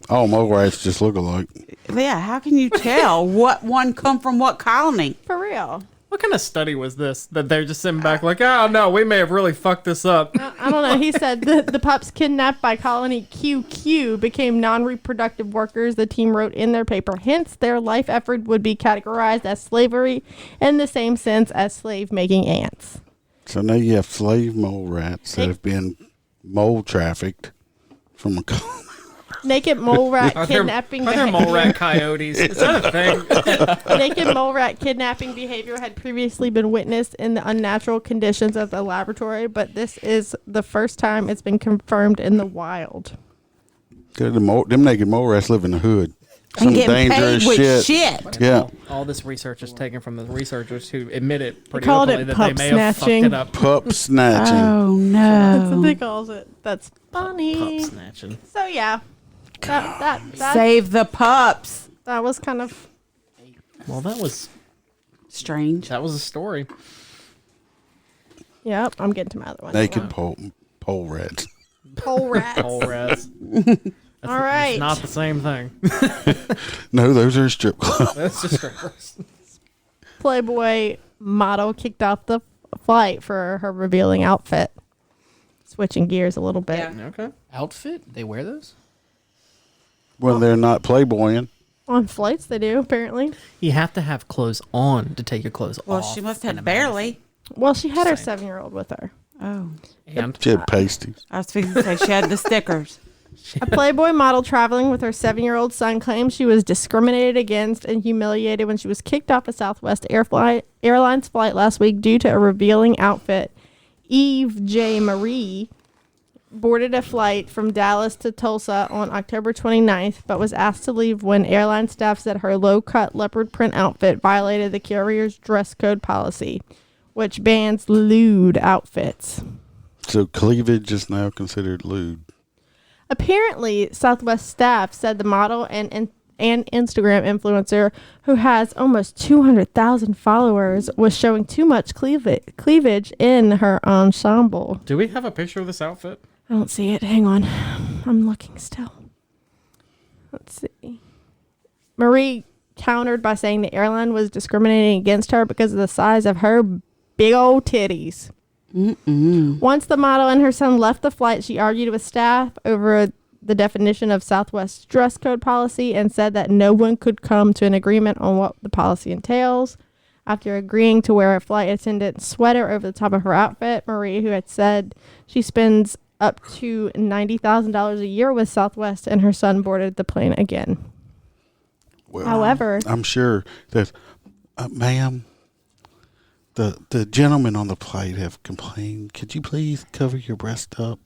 All mole rats just look alike. Yeah, how can you tell what one come from what colony? For real. What kind of study was this that they're just sitting back like, oh no, we may have really fucked this up? I don't know. He said the pups kidnapped by colony QQ became non-reproductive workers, the team wrote in their paper. Hence, their life effort would be categorized as slavery in the same sense as slave-making ants. So now you have slave mole rats that have been mole trafficked from a colony. Naked mole rat kidnapping. Are there mole rat coyotes? Is that a thing? Naked mole rat kidnapping behavior had previously been witnessed in the unnatural conditions of the laboratory, but this is the first time it's been confirmed in the wild. Them naked mole rats live in the hood. And Some getting dangerous paid with shit. Yeah. All this research is taken from the researchers who admitted pretty called openly it that pup they may have fucked snatching. it up. Pup snatching. Oh, That's what no. they calls it. That's funny. Pup snatching. So yeah, that Save the pups. that was kind of Well, that was Strange. a story. yep. I'm getting to my other one. Naked pole rats. Pole rats. Mole rats. All right. It's not the same thing. No, those are strip clubs. That's just strippers. Playboy model kicked off the flight for her revealing outfit. Switching gears a little bit. Yeah. Okay. Outfit? They wear those? Well, they're not playboying. On flights, they do apparently. You have to have clothes on to take your clothes Well, off. she must in have America. barely. Well, she had her Same. 7-year-old with her. Oh. And She had pasties. I was thinking to say she had the stickers. A Playboy model traveling with her 7-year-old son claims she was discriminated against and humiliated when she was kicked off a Southwest Airlines flight last week due to a revealing outfit. Eve J. Marie boarded a flight from Dallas to Tulsa on October 29th, but was asked to leave when airline staff said her low-cut leopard print outfit violated the carrier's dress code policy, which bans lewd outfits. So cleavage is now considered lewd. Apparently, Southwest staff said the model and Instagram influencer, who has almost 200,000 followers, was showing too much cleavage in her ensemble. do we have a picture of this outfit? I don't see it. Hang on. I'm looking still. Let's see. Marie countered by saying the airline was discriminating against her because of the size of her big old titties. Once the model and her son left the flight, she argued with staff over the definition of Southwest's dress code policy and said that no one could come to an agreement on what the policy entails. After agreeing to wear a flight attendant's sweater over the top of her outfit, Marie, who had said she spends up to $90,000 a year with Southwest, and her son boarded the plane again. Well, However, I'm sure that, ma'am, the gentlemen on the flight have complained. Could you please cover your breast up?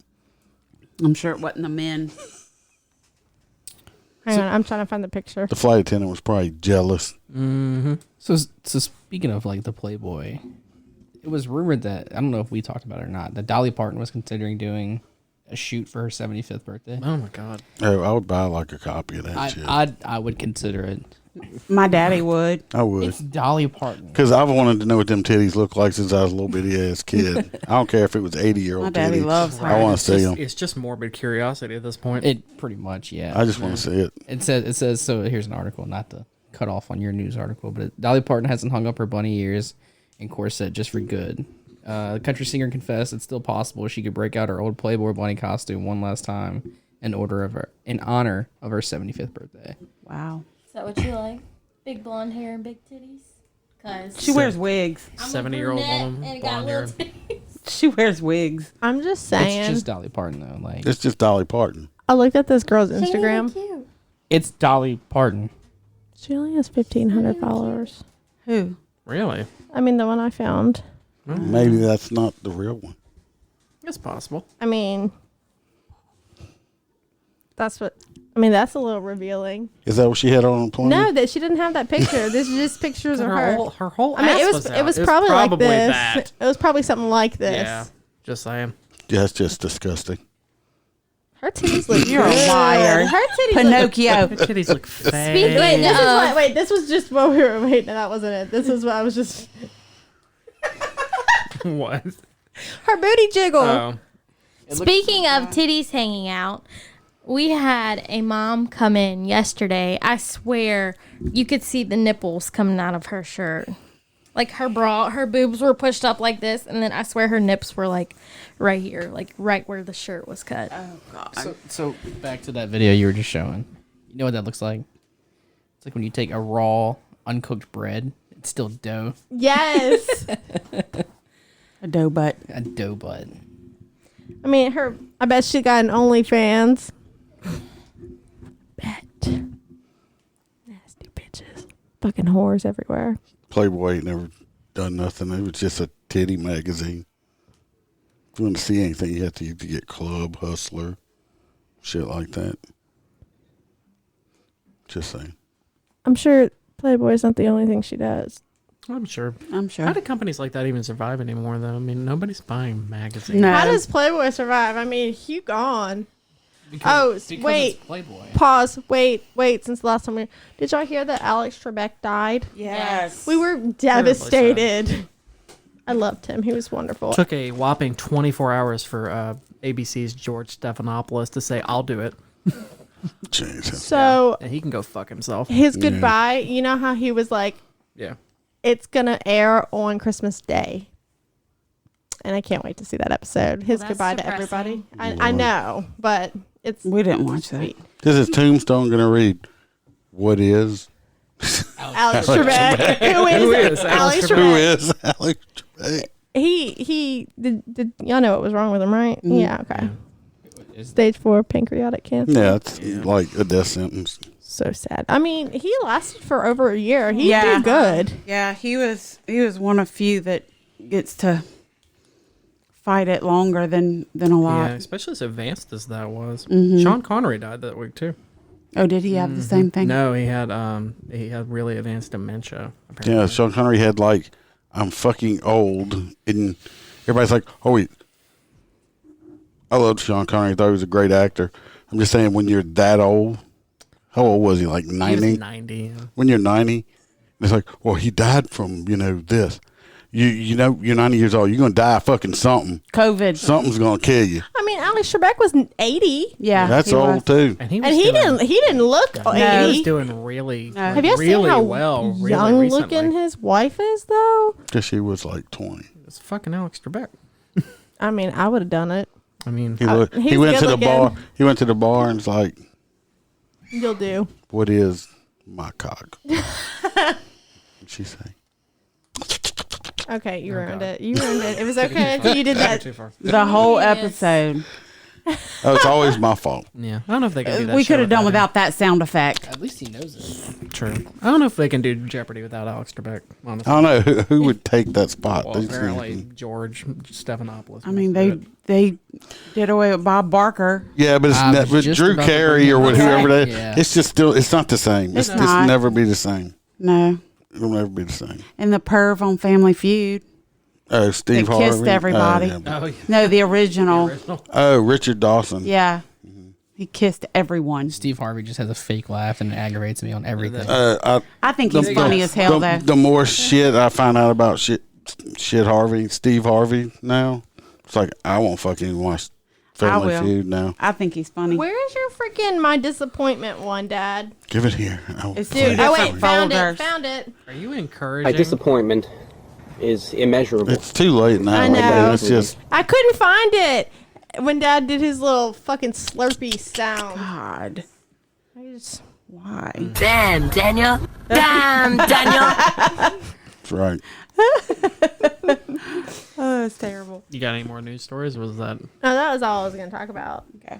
I'm sure it wasn't the men. Hang on, I'm trying to find the picture. The flight attendant was probably jealous. Mm-hmm. So speaking of like the Playboy, it was rumored that, I don't know if we talked about it or not, that Dolly Parton was considering doing a shoot for her 75th birthday. Oh my God. Oh, I would buy like a copy of that shit. I would consider it. My daddy would. I would. It's Dolly Parton. Because I've wanted to know what them titties look like since I was a little bitty ass kid. I don't care if it was 80-year-old My daddy titties. loves her. I want to see them. It's just morbid curiosity at this point. It pretty much, yeah. I just want to see it. It says so. Here's an article, not to cut off on your news article, but Dolly Parton hasn't hung up her bunny ears and corset just for good. The country singer confessed it's still possible she could break out her old Playboy bunny costume one last time in honor of her 75th birthday. Wow. Is that what you like? Big blonde hair and big titties? Cause She wears wigs. I'm 70-year-old woman, and got blonde hair. little titties. She wears wigs. I'm just saying. It's just Dolly Parton though. Like It's just Dolly Parton. I looked at this girl's She ain't even Instagram. cute. it's Dolly Parton. She only has 1,500 followers. Who? Really? I mean, the one I found. Maybe that's not the real one. It's possible. I mean, that's a little revealing. Is that what she had on the plane? No, that she didn't have that picture. This is just pictures of her. Her whole I mean, ass it was out. probably like this. that. It was probably something like this. Yeah. Just saying. Yeah, that's just disgusting. Her titties look You're a good. liar. Her titties look Pinocchio. Her titties look fake. Wait, this was just what we were waiting. No, that wasn't it. This was what I was just. What? Her booty jiggle. Oh. Speaking of titties hanging out, we had a mom come in yesterday. I swear you could see the nipples coming out of her shirt. Like her bra, her boobs were pushed up like this, and then I swear her nips were like right here, like right where the shirt was cut. Oh, God. So back to that video you were just showing. You know what that looks like? It's like when you take a raw, uncooked bread. It's still dough. Yes. A dough butt. A dough butt. I mean, I bet she got an OnlyFans. Bet. Nasty bitches. Fucking whores everywhere. Playboy ain't never done nothing. It was just a titty magazine. If you want to see anything, you have to get Club, Hustler, shit like that. Just saying. I'm sure Playboy's not the only thing she does. I'm sure. I'm sure. How do companies like that even survive anymore, though? I mean, nobody's buying magazines. No. How does Playboy survive? I mean, Hugh gone. Because wait. it's Playboy. Pause. Wait. Since the last time did y'all hear that Alex Trebek died? Yes. We were devastated. I loved him. He was wonderful. Took a whopping 24 hours for ABC's George Stephanopoulos to say, I'll do it. Jesus. So And he can go fuck himself. his goodbye, you know how he was like, Yeah. it's going to air on Christmas Day. And I can't wait to see that episode. His That's goodbye to depressing. everybody. I know, but it's We didn't watch that. sweet. This is Tombstone going to read, what is? Alex Trebek. Who is Alex Who Trebek? is Alex Trebek? He did y'all know what was wrong with him, right? Yeah, okay. Stage 4 pancreatic cancer. Yeah, it's like a death sentence. So sad. I mean, he lasted for over a year. He Yeah. did good. Yeah, he was one of few that gets to fight it longer than a lot. Yeah, especially as advanced as that was. Mm-hmm. Sean Connery died that week, too. Oh, did he have the same thing? No, he had really advanced dementia. Apparently. Yeah, Sean Connery had like, I'm fucking old. And everybody's like, oh, wait. I loved Sean Connery. I thought he was a great actor. I'm just saying, when you're that old, how old was he? Like 90? He was 90. Yeah. When you're 90, it's like, well, he died from, this. You know, you're 90 years old. You're going to die of fucking something. COVID. Something's going to kill you. I mean, Alex Trebek was 80, Yeah, That's he old, was. too. And he was and he doing, didn't look He was 80. doing really, Have you really seen how well. Really young recently. looking his wife is, though? Because she was like 20. It's fucking Alex Trebek. I mean, I would have done it. I mean, He he's went to good the looking. bar. He went to the bar and was like, You'll do. what is my cock? What'd she say? Okay, you ruined God. it. You ruined it. It was okay if you did that. too far. The whole Yes. episode. Oh, it's always my fault. Yeah, I don't know if they can do that. We show could have done him. without that sound effect. At least he knows it. True. I don't know if they can do Jeopardy without Alex Trebek. Honestly. I don't know who would take that spot. Well, These apparently things- George Stephanopoulos. I mean, they did away with Bob Barker. Yeah, but it's I was with just Drew about to Carey bring or that with up. whoever that. Yeah. It's just still. It's not the same. It's It's just not. never be the same. No. It'll never be the same. And the perv on Family Feud. Oh, Steve They Harvey. kissed everybody. Oh, yeah. Oh, yeah. No, the original. Oh, Richard Dawson. Yeah. He kissed everyone. Steve Harvey just has a fake laugh and it aggravates me on everything. I think he's funny as hell, though. The more shit I find out about shit Steve Harvey now, it's like I won't fucking watch Family will. Feud now. I think he's funny. Where is your freaking My Disappointment one, Dad? Give it here. I will It's play two it. Oh, wait, different found folders. it. Found it. Are you encouraging? My disappointment is immeasurable. It's too late now. I know. It's just I couldn't find it when Dad did his little fucking Slurpee sound. God. I just, Why? Damn, Daniel. Damn, Daniel. that's right. Oh, it's terrible. You got any more news stories? Or was that? no, that was all I was going to talk about. Okay.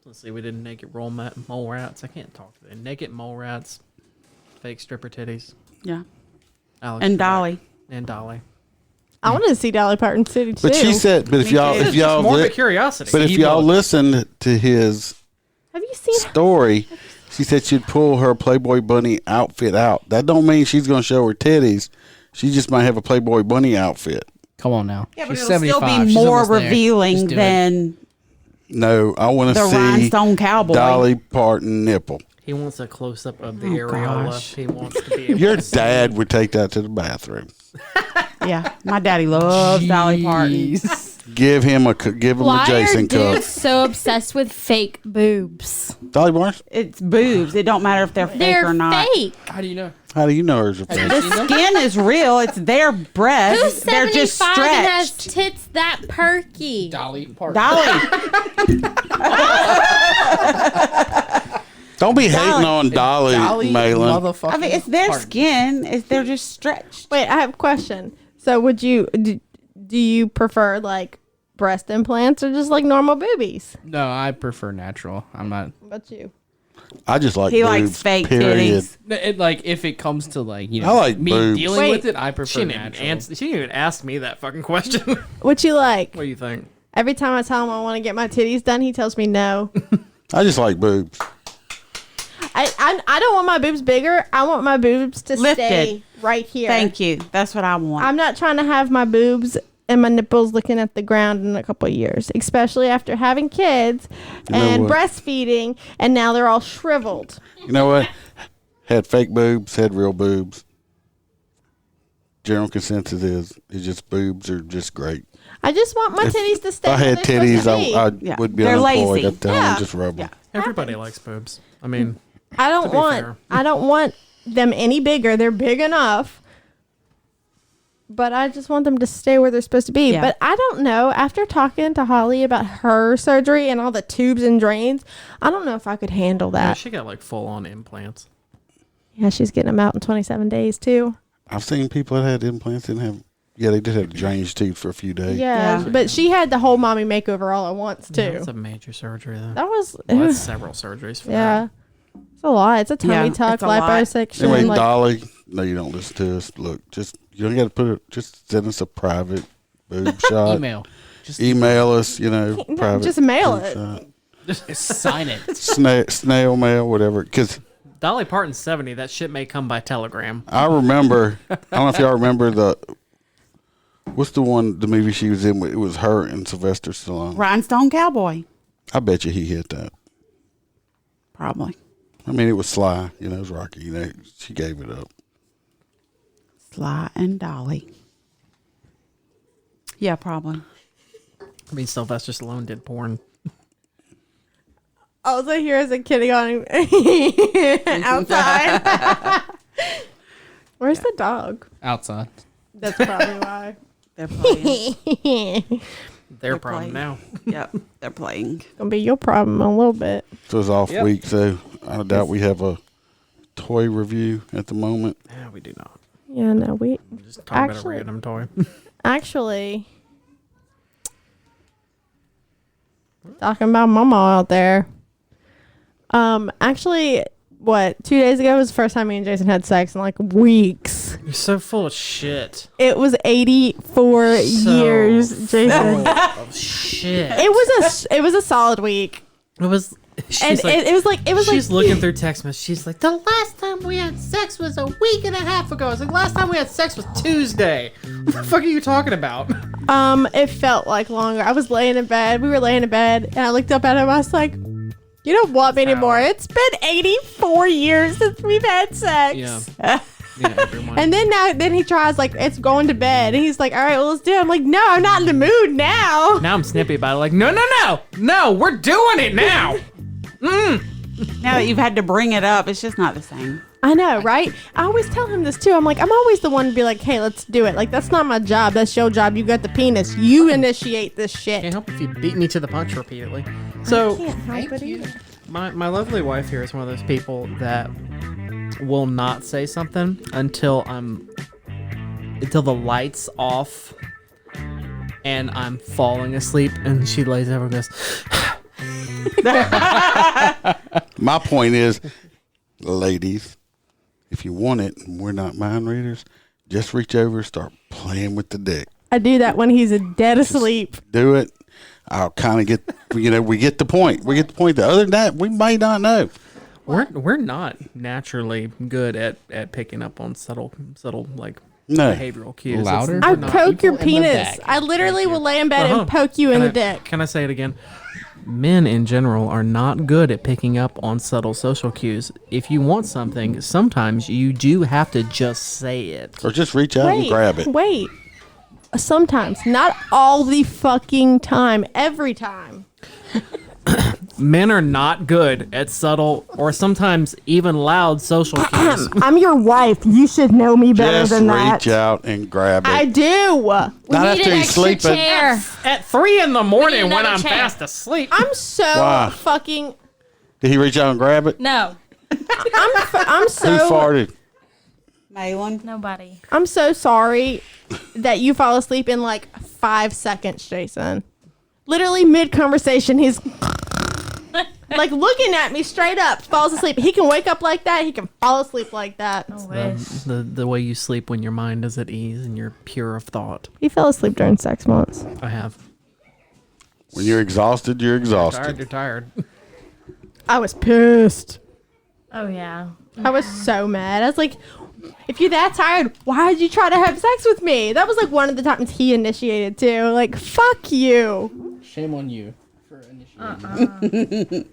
Let's see. We did naked mole rats. I can't talk today. Naked mole rats, fake stripper titties. Yeah. Alex And Trebek. Dolly. And Dolly. I wanted to see Dolly Parton City too. But she said, but if Me y'all, too. if It's y'all, just more li- of a curiosity. but if y'all listen to his Have you seen her? story, she said she'd pull her Playboy Bunny outfit out. That don't mean she's gonna show her titties. She just might have a Playboy Bunny outfit. Come on now. Yeah, but She's it'll still 75. be She's more almost there. revealing Just do it. than No, I want to the see Rhinestone Cowboy. Dolly Parton nipple. he wants a close up of the Oh, areola. gosh. He wants to be able Your to see. dad would take that to the bathroom. Yeah. My daddy loves Dolly Parton. Jeez. Give him a Why are Jason dudes cup. so obsessed with fake boobs? Dolly Parton. It's boobs. It don't matter if they're fake They're or not. fake. How do you know? How do you know hers are fake? The skin is real. It's their breasts. Who's They're 75 just and has stretched. tits that perky? Dolly Parton. Dolly. Don't be hating on Dolly, Malin. motherfucking I mean, it's their Parton. skin. They're just stretched. Wait, I have a question. So, would you do you prefer like breast implants or just like normal boobies? No, I prefer natural. I'm not. What about you? I just like He boobs, likes fake period. titties. It, like if it comes to like you know I like me boobs. dealing Wait. with it, I She prefer didn't, even natural. answer, she didn't even ask me that fucking question. What you like? What do you think? Every time I tell him I want to get my titties done, he tells me no. I just like boobs. I don't want my boobs bigger. I want my boobs to Lifted. stay right here. Thank you. That's what I want. I'm not trying to have my boobs and my nipples looking at the ground in a couple of years, especially after having kids You know and what? breastfeeding, and now they're all shriveled. You know what? Had fake boobs, had real boobs. General consensus is just boobs are just great. I just want my If titties to stay. If I had where they're titties, supposed to be. I Yeah. would be They're unemployed lazy. at the home Yeah. and just rub them. Everybody likes boobs. I mean, I to don't be want. fair. I don't want them any bigger. They're big enough. But I just want them to stay where they're supposed to be. Yeah. But I don't know. After talking to Holly about her surgery and all the tubes and drains, I don't know if I could handle yeah, that. she got like full on implants. Yeah, she's getting them out in 27 days too. I've seen people that had implants didn't have. Yeah, they did have drainage tooth for a few days. Yeah, Yeah. but she had the whole mommy makeover all at once too. That's a major surgery, though. That was Well, that's several surgeries for yeah. It's a lot. It's a tummy Yeah, tuck, it's a lot. liposuction. Anyway, like, Dolly, no, you don't listen to us. Look, just you don't got to put it. Just send us a private boob shot. Email. Just Email us. You know, No, private. just mail boob it. shot. sign it. Snail mail, whatever. Because Dolly Parton's 70. That shit may come by telegram. I remember. I don't know if y'all remember the. What's the one? The movie she was in. It was her and Sylvester Stallone. Rhinestone Cowboy. I bet you he hit that. Probably. I mean, it was Sly. You know, it was Rocky. You know, she gave it up. Sly and Dolly. Yeah, probably. I mean, Sylvester Stallone did porn. All I hear is a kitty on him outside. Where's the dog? Outside. That's probably why. They're playing. Their They're problem playing. now. Yep, they're playing. Gonna be your problem a little bit. So it's off Yep. week. So I doubt we have a toy review at the moment. Yeah, we do not. Yeah, no, we Just talk about a Actually- random toy. actually Talking about mama out there. Actually, 2 days ago was the first time me and Jason had sex in like weeks. You're so full of shit. It was 84 years, Jason. Full of shit. It was a solid week. It was. She's looking through text messages. She's like, the last time we had sex was a week and a half ago. I was like, last time we had sex was Tuesday. What the fuck are you talking about? It felt like longer. I was laying in bed. We were laying in bed, and I looked up at him. I was like, "You don't want me anymore." It's been 84 years since we've had sex. Yeah. Everyone. And then he tries like it's going to bed, and he's like, "All right, well, let's do it." I'm like, "No, I'm not in the mood now." Now I'm snippy about it. Like, no, we're doing it now. Now that you've had to bring it up, it's just not the same. I know, right? I always tell him this too. I'm like, I'm always the one to be like, "Hey, let's do it." Like, that's not my job. That's your job. You got the penis. You initiate this shit. Can't help if you beat me to the punch repeatedly. So I can't help it either. my lovely wife here is one of those people that will not say something until the lights off and I'm falling asleep, and she lays over and goes. My point is, ladies, if you want it, and we're not mind readers, just reach over and start playing with the dick. I do that when he's dead asleep. Do it. I'll kind of get, we get the point. We get the point. The other than that, we may not know. We're not naturally good at picking up on subtle like No. behavioral cues. Louder? I Not poke your people in the penis. back. I literally will lay in bed and poke you in the dick. Can I say it again? Men in general are not good at picking up on subtle social cues. If you want something, sometimes you do have to just say it. Or just reach out and grab it. Wait. Sometimes. Not all the fucking time. Every time. Men are not good at subtle or sometimes even loud social cues. I'm your wife. You should know me better Just than that. reach out and grab it. I do. Not after he's sleeping. At 3 in the morning when I'm chair. fast asleep. I'm so Why? fucking. Did he reach out and grab it? No, I'm Who so. farted? Malin? nobody. I'm so sorry that you fall asleep in like 5 seconds, Jason. Literally mid conversation, he's like looking at me straight up, falls asleep. He can wake up like that. He can fall asleep like that. I wish. The way you sleep when your mind is at ease and you're pure of thought. He fell asleep during sex once. I have. When you're exhausted, you're exhausted. You're tired. I was pissed. Oh yeah. I was so mad. I was like, if you're that tired, why did you try to have sex with me? That was like one of the times he initiated too. Like, fuck you. Shame on you for initiating.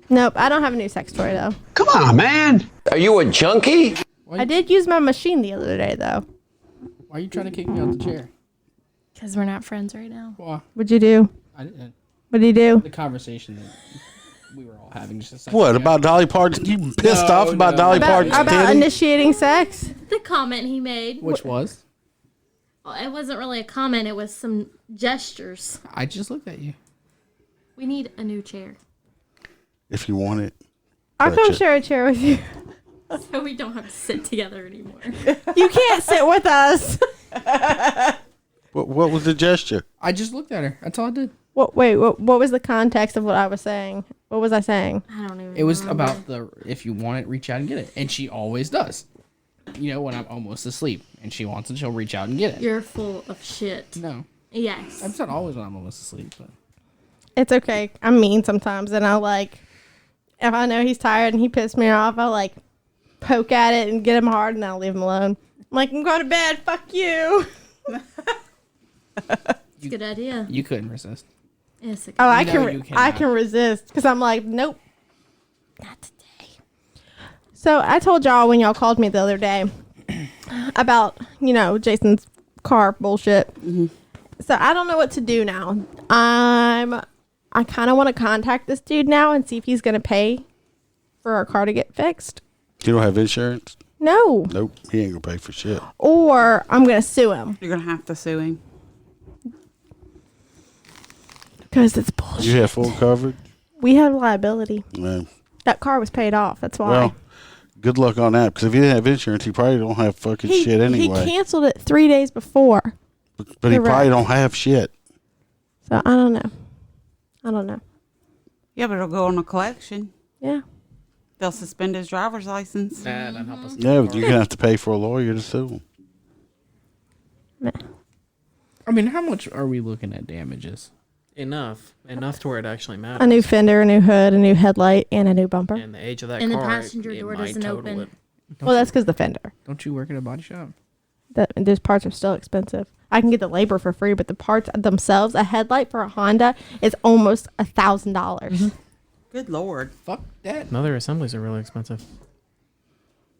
Nope, I don't have a new sex toy though. Come on, man. Are you a junkie? I did use my machine the other day though. Why are you trying to kick me out the chair? Because we're not friends right now. Well, What'd you do? I didn't. What'd you do? The conversation that we were all having just a second What, ago. about Dolly Parton? You pissed off about Dolly Parton's About titty? initiating sex? The comment he made. Which was? Well, it wasn't really a comment. It was some gestures. I just looked at you. We need a new chair. If you want it. I'll touch come it. share a chair with you. So we don't have to sit together anymore. You can't sit with us. What was the gesture? I just looked at her. That's all I did. What was the context of what I was saying? What was I saying? I don't even It was remember. about the if you want it, reach out and get it. And she always does. You know, when I'm almost asleep and she wants it, she'll reach out and get it. You're full of shit. No. Yes. It's not always when I'm almost asleep, but It's okay. I'm mean sometimes, and I'll like, if I know he's tired and he pissed me off, I'll like poke at it and get him hard, and I'll leave him alone. I'm like, I'm going to bed. Fuck you. It's a good idea. you couldn't resist. It's a good Oh, I No, can. you I cannot. can resist because I'm like, nope, not today. So I told y'all when y'all called me the other day about Jason's car bullshit. Mm-hmm. So I don't know what to do now. I kind of want to contact this dude now and see if he's gonna pay for our car to get fixed. You don't have insurance? No. Nope. He ain't gonna pay for shit. Or I'm gonna sue him You're gonna have to sue him. because it's bullshit. You have full coverage? We have liability. No. That car was paid off. That's why. Well, good luck on that. Because if you didn't have insurance, he probably don't have fucking shit anyway. He canceled it 3 days before. But he You're probably right. don't have shit. So I don't know. I don't know. Yeah, but it'll go on a collection. Yeah. They'll suspend his driver's license. Nah, that help us. Yeah, but you're gonna have to pay for a lawyer to sue him. I mean, how much are we looking at damages? Enough to where it actually matters. A new fender, a new hood, a new headlight, and a new bumper. And the age of that And the car, passenger it door might doesn't total open. it. Well, that's because the fender. Don't you work at a body shop? Those parts are still expensive. I can get the labor for free, but the parts themselves, a headlight for a Honda, is almost $1,000. Good Lord. Fuck that. No, their assemblies are really expensive.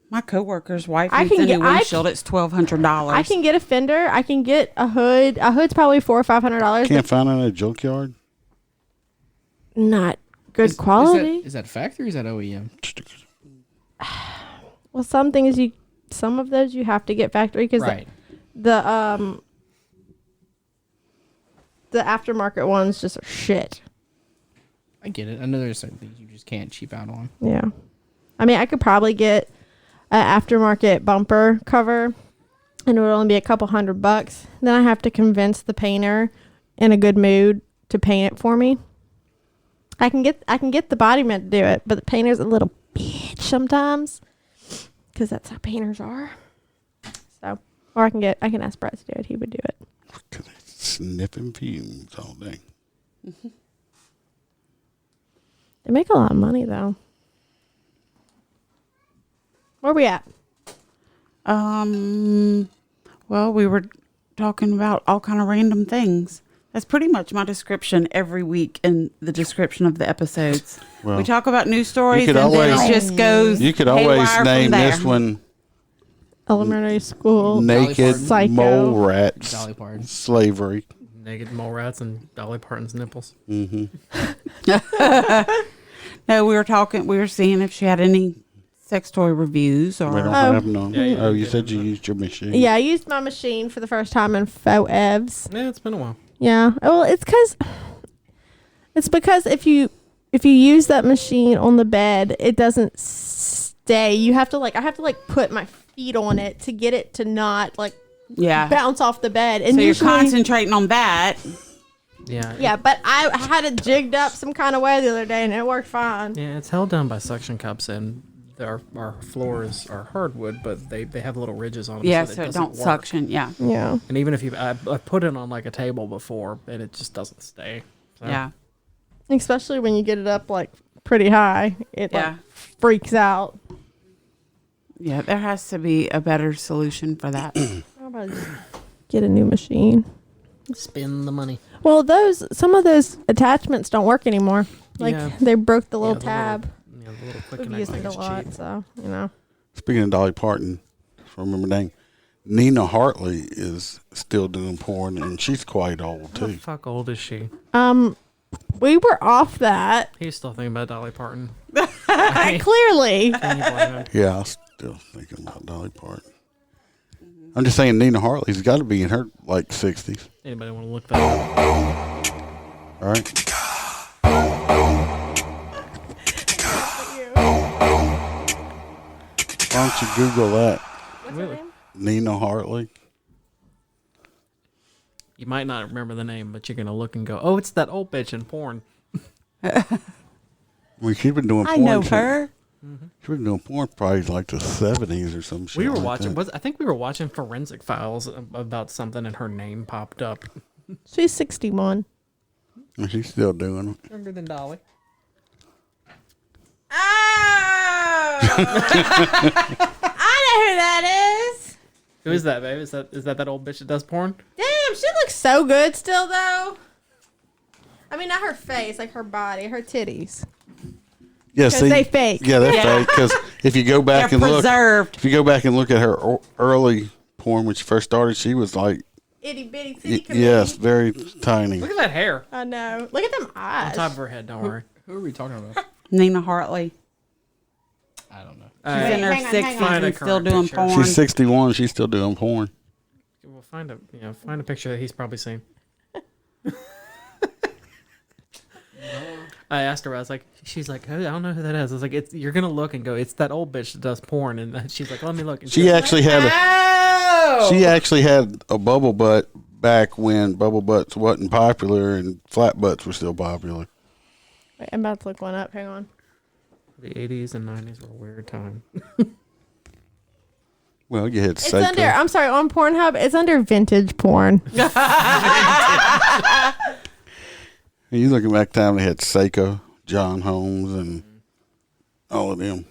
My coworker's wife I needs can a new get- I windshield. It's $1,200. I can get a fender. I can get a hood. A hood's probably $400 or $500. Can't find it at a junkyard. Not good quality. Is that factory or is that OEM? Well, some of those you have to get factory because Right. the aftermarket ones just are shit. I get it. I know there's certain things you just can't cheap out on. Yeah, I mean, I could probably get an aftermarket bumper cover, and it would only be a couple $100. Then I have to convince the painter in a good mood to paint it for me. I can get the body man to do it, but the painter's a little bitch sometimes, because that's how painters are. So, or I can ask Brett to do it. He would do it. Cause they sniffing fumes all day. They make a lot of money though. Where we at? Well, we were talking about all kind of random things. That's pretty much my description every week in the description of the episodes. Well, we talk about news stories, could and then always- it just goes. You could always haywire name from there. this one Elementary school. Naked Psycho. Mole Rats Dolly Parton. Slavery. Naked mole rats and Dolly Parton's nipples. Mm-hmm. No, we were seeing if she had any sex toy reviews or. We don't have none. Yeah, yeah, You said you used your machine. Yeah, I used my machine for the first time in forever. Yeah, it's been a while. Yeah. Well, it's because if you use that machine on the bed, it doesn't stay. I have to put my feet on it to get it to not bounce off the bed. And so you're usually, concentrating on that. Yeah. Yeah, but I had it jigged up some kind of way the other day, and it worked fine. Yeah, it's held down by suction cups, and our floors are hardwood, but they have little ridges on them. Yeah, so so it doesn't don't work. suction. Yeah. Yeah. And even if I've put it on like a table before, and it just doesn't stay. So. Yeah. Especially when you get it up pretty high, it freaks out. Yeah, there has to be a better solution for that. How about just get a new machine? Spend the money. Well, some of those attachments don't work anymore. Yeah. They broke the little the tab. The little quick We've connect used thing it a is lot, cheap. so you know. Speaking of Dolly Parton, if I remember her name, Nina Hartley is still doing porn, and she's quite old How the too. fuck old is she? We were off that. He's still thinking about Dolly Parton. Clearly. Can you blame him? Yeah, I'm still thinking about Dolly Parton. I'm just saying Nina Hartley's got to be in her 60s. Anybody want to look that up? All right. Why don't you Google that? What's her name? Nina Hartley. You might not remember the name, but you're gonna look and go, "Oh, it's that old bitch in porn." Well, she's been doing porn. I know her. She's been doing porn probably like the 70s or some shit. We were like watching. that. I think we were watching Forensic Files about something, and her name popped up. She's 61. And she's still doing it. Younger than Dolly. Oh! I know who that is. Who is that, babe? Is that old bitch that does porn? Damn, she looks so good still, though. I mean, not her face, like her body, her titties. Yeah, 'Cause they fake. Yeah, they're fake. Because if you go back They're and look, preserved. if you go back and look at her early porn when she first started, she was like, Itty bitty titty yes, very tiny. Look at that hair I know. Look at them on eyes. top of her head. Don't worry. Who are we talking about? Nina Hartley. I don't know. She's in her hang on, 60s hang on. and Find a still current doing picture. porn. She's 61. She's still doing porn. We'll find a picture that he's probably seen. I asked her. I was like, she's like, I don't know who that is. I was like, you're gonna look and go, it's that old bitch that does porn. And she's like, let me look. And She actually had a bubble butt back when bubble butts wasn't popular and flat butts were still popular. Wait, I'm about to look one up. Hang on. The 80s and 90s were a weird time. Well, you had It's Seiko. under. I'm sorry, on Pornhub. It's under vintage porn. You looking back time, they had Seiko, John Holmes, and all of them.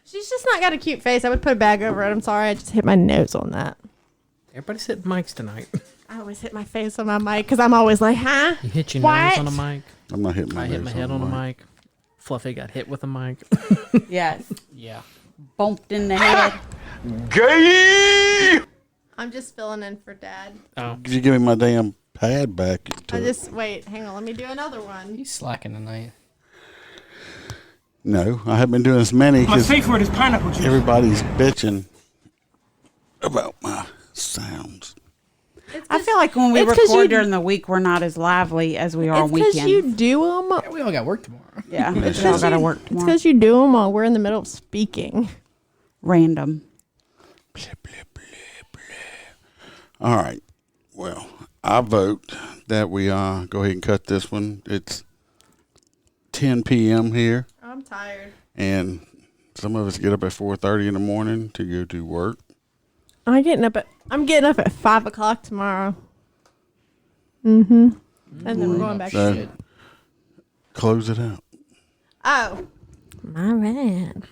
She's just not got a cute face. I would put a bag over it. I'm sorry. I just hit my nose on that. Everybody's hitting mics tonight. I always hit my face on my mic because I'm always like, huh? You hit your What? nose on a mic. I'm not hitting my I hit my nose head on on the a mic. Fluffy got hit with a mic. Yes. Yeah. Bumped in the head. Gay! I'm just filling in for Dad. Oh. Could you give me my damn pad back? Wait, hang on. Let me do another one. He's slacking tonight. No, I haven't been doing as many My because safe word is pineapple juice. everybody's bitching about my sounds. I feel like when we It's 'cause you- record during the week, we're not as lively as we are on It's because weekends. you do them. Yeah, we all got work tomorrow. Yeah, we It's all 'cause got to you- work It's tomorrow. because you do them while we're in the middle of speaking. Random. All right. Well, I vote that we go ahead and cut this one. It's 10 p.m. here, I'm tired. and some of us get up at 4:30 in the morning to go to work. I'm getting up at 5 o'clock tomorrow. Mm-hmm. And then we're going back So, to shit. close it out. Oh, my bad.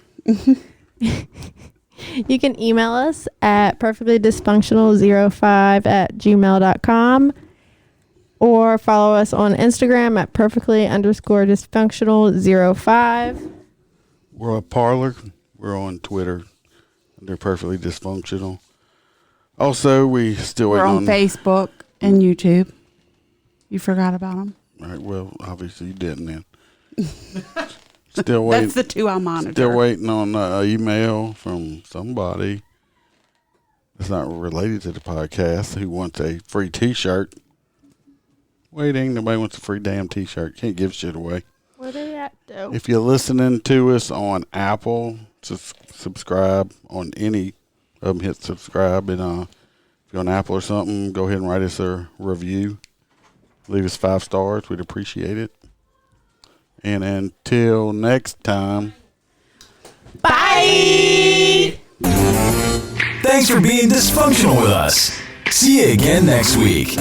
You can email us at perfectlydysfunctional05@gmail.com or follow us on Instagram at perfectly_dysfunctional05. We're a Parlor. We're on Twitter. They're perfectly dysfunctional. Also, we still We're waiting on Facebook and YouTube. You forgot about them. All right. Well, obviously you didn't then. Still waiting. That's the two I monitor. Still waiting on an email from somebody that's not related to the podcast who wants a free T-shirt. Waiting. Nobody wants a free damn T-shirt. Can't give shit away. What are that though? If you're listening to us on Apple, just subscribe on any of them. Hit subscribe, and if you're on Apple or something, go ahead and write us a review. Leave us 5 stars. We'd appreciate it. And until next time, bye. Thanks for being dysfunctional with us. See you again next week.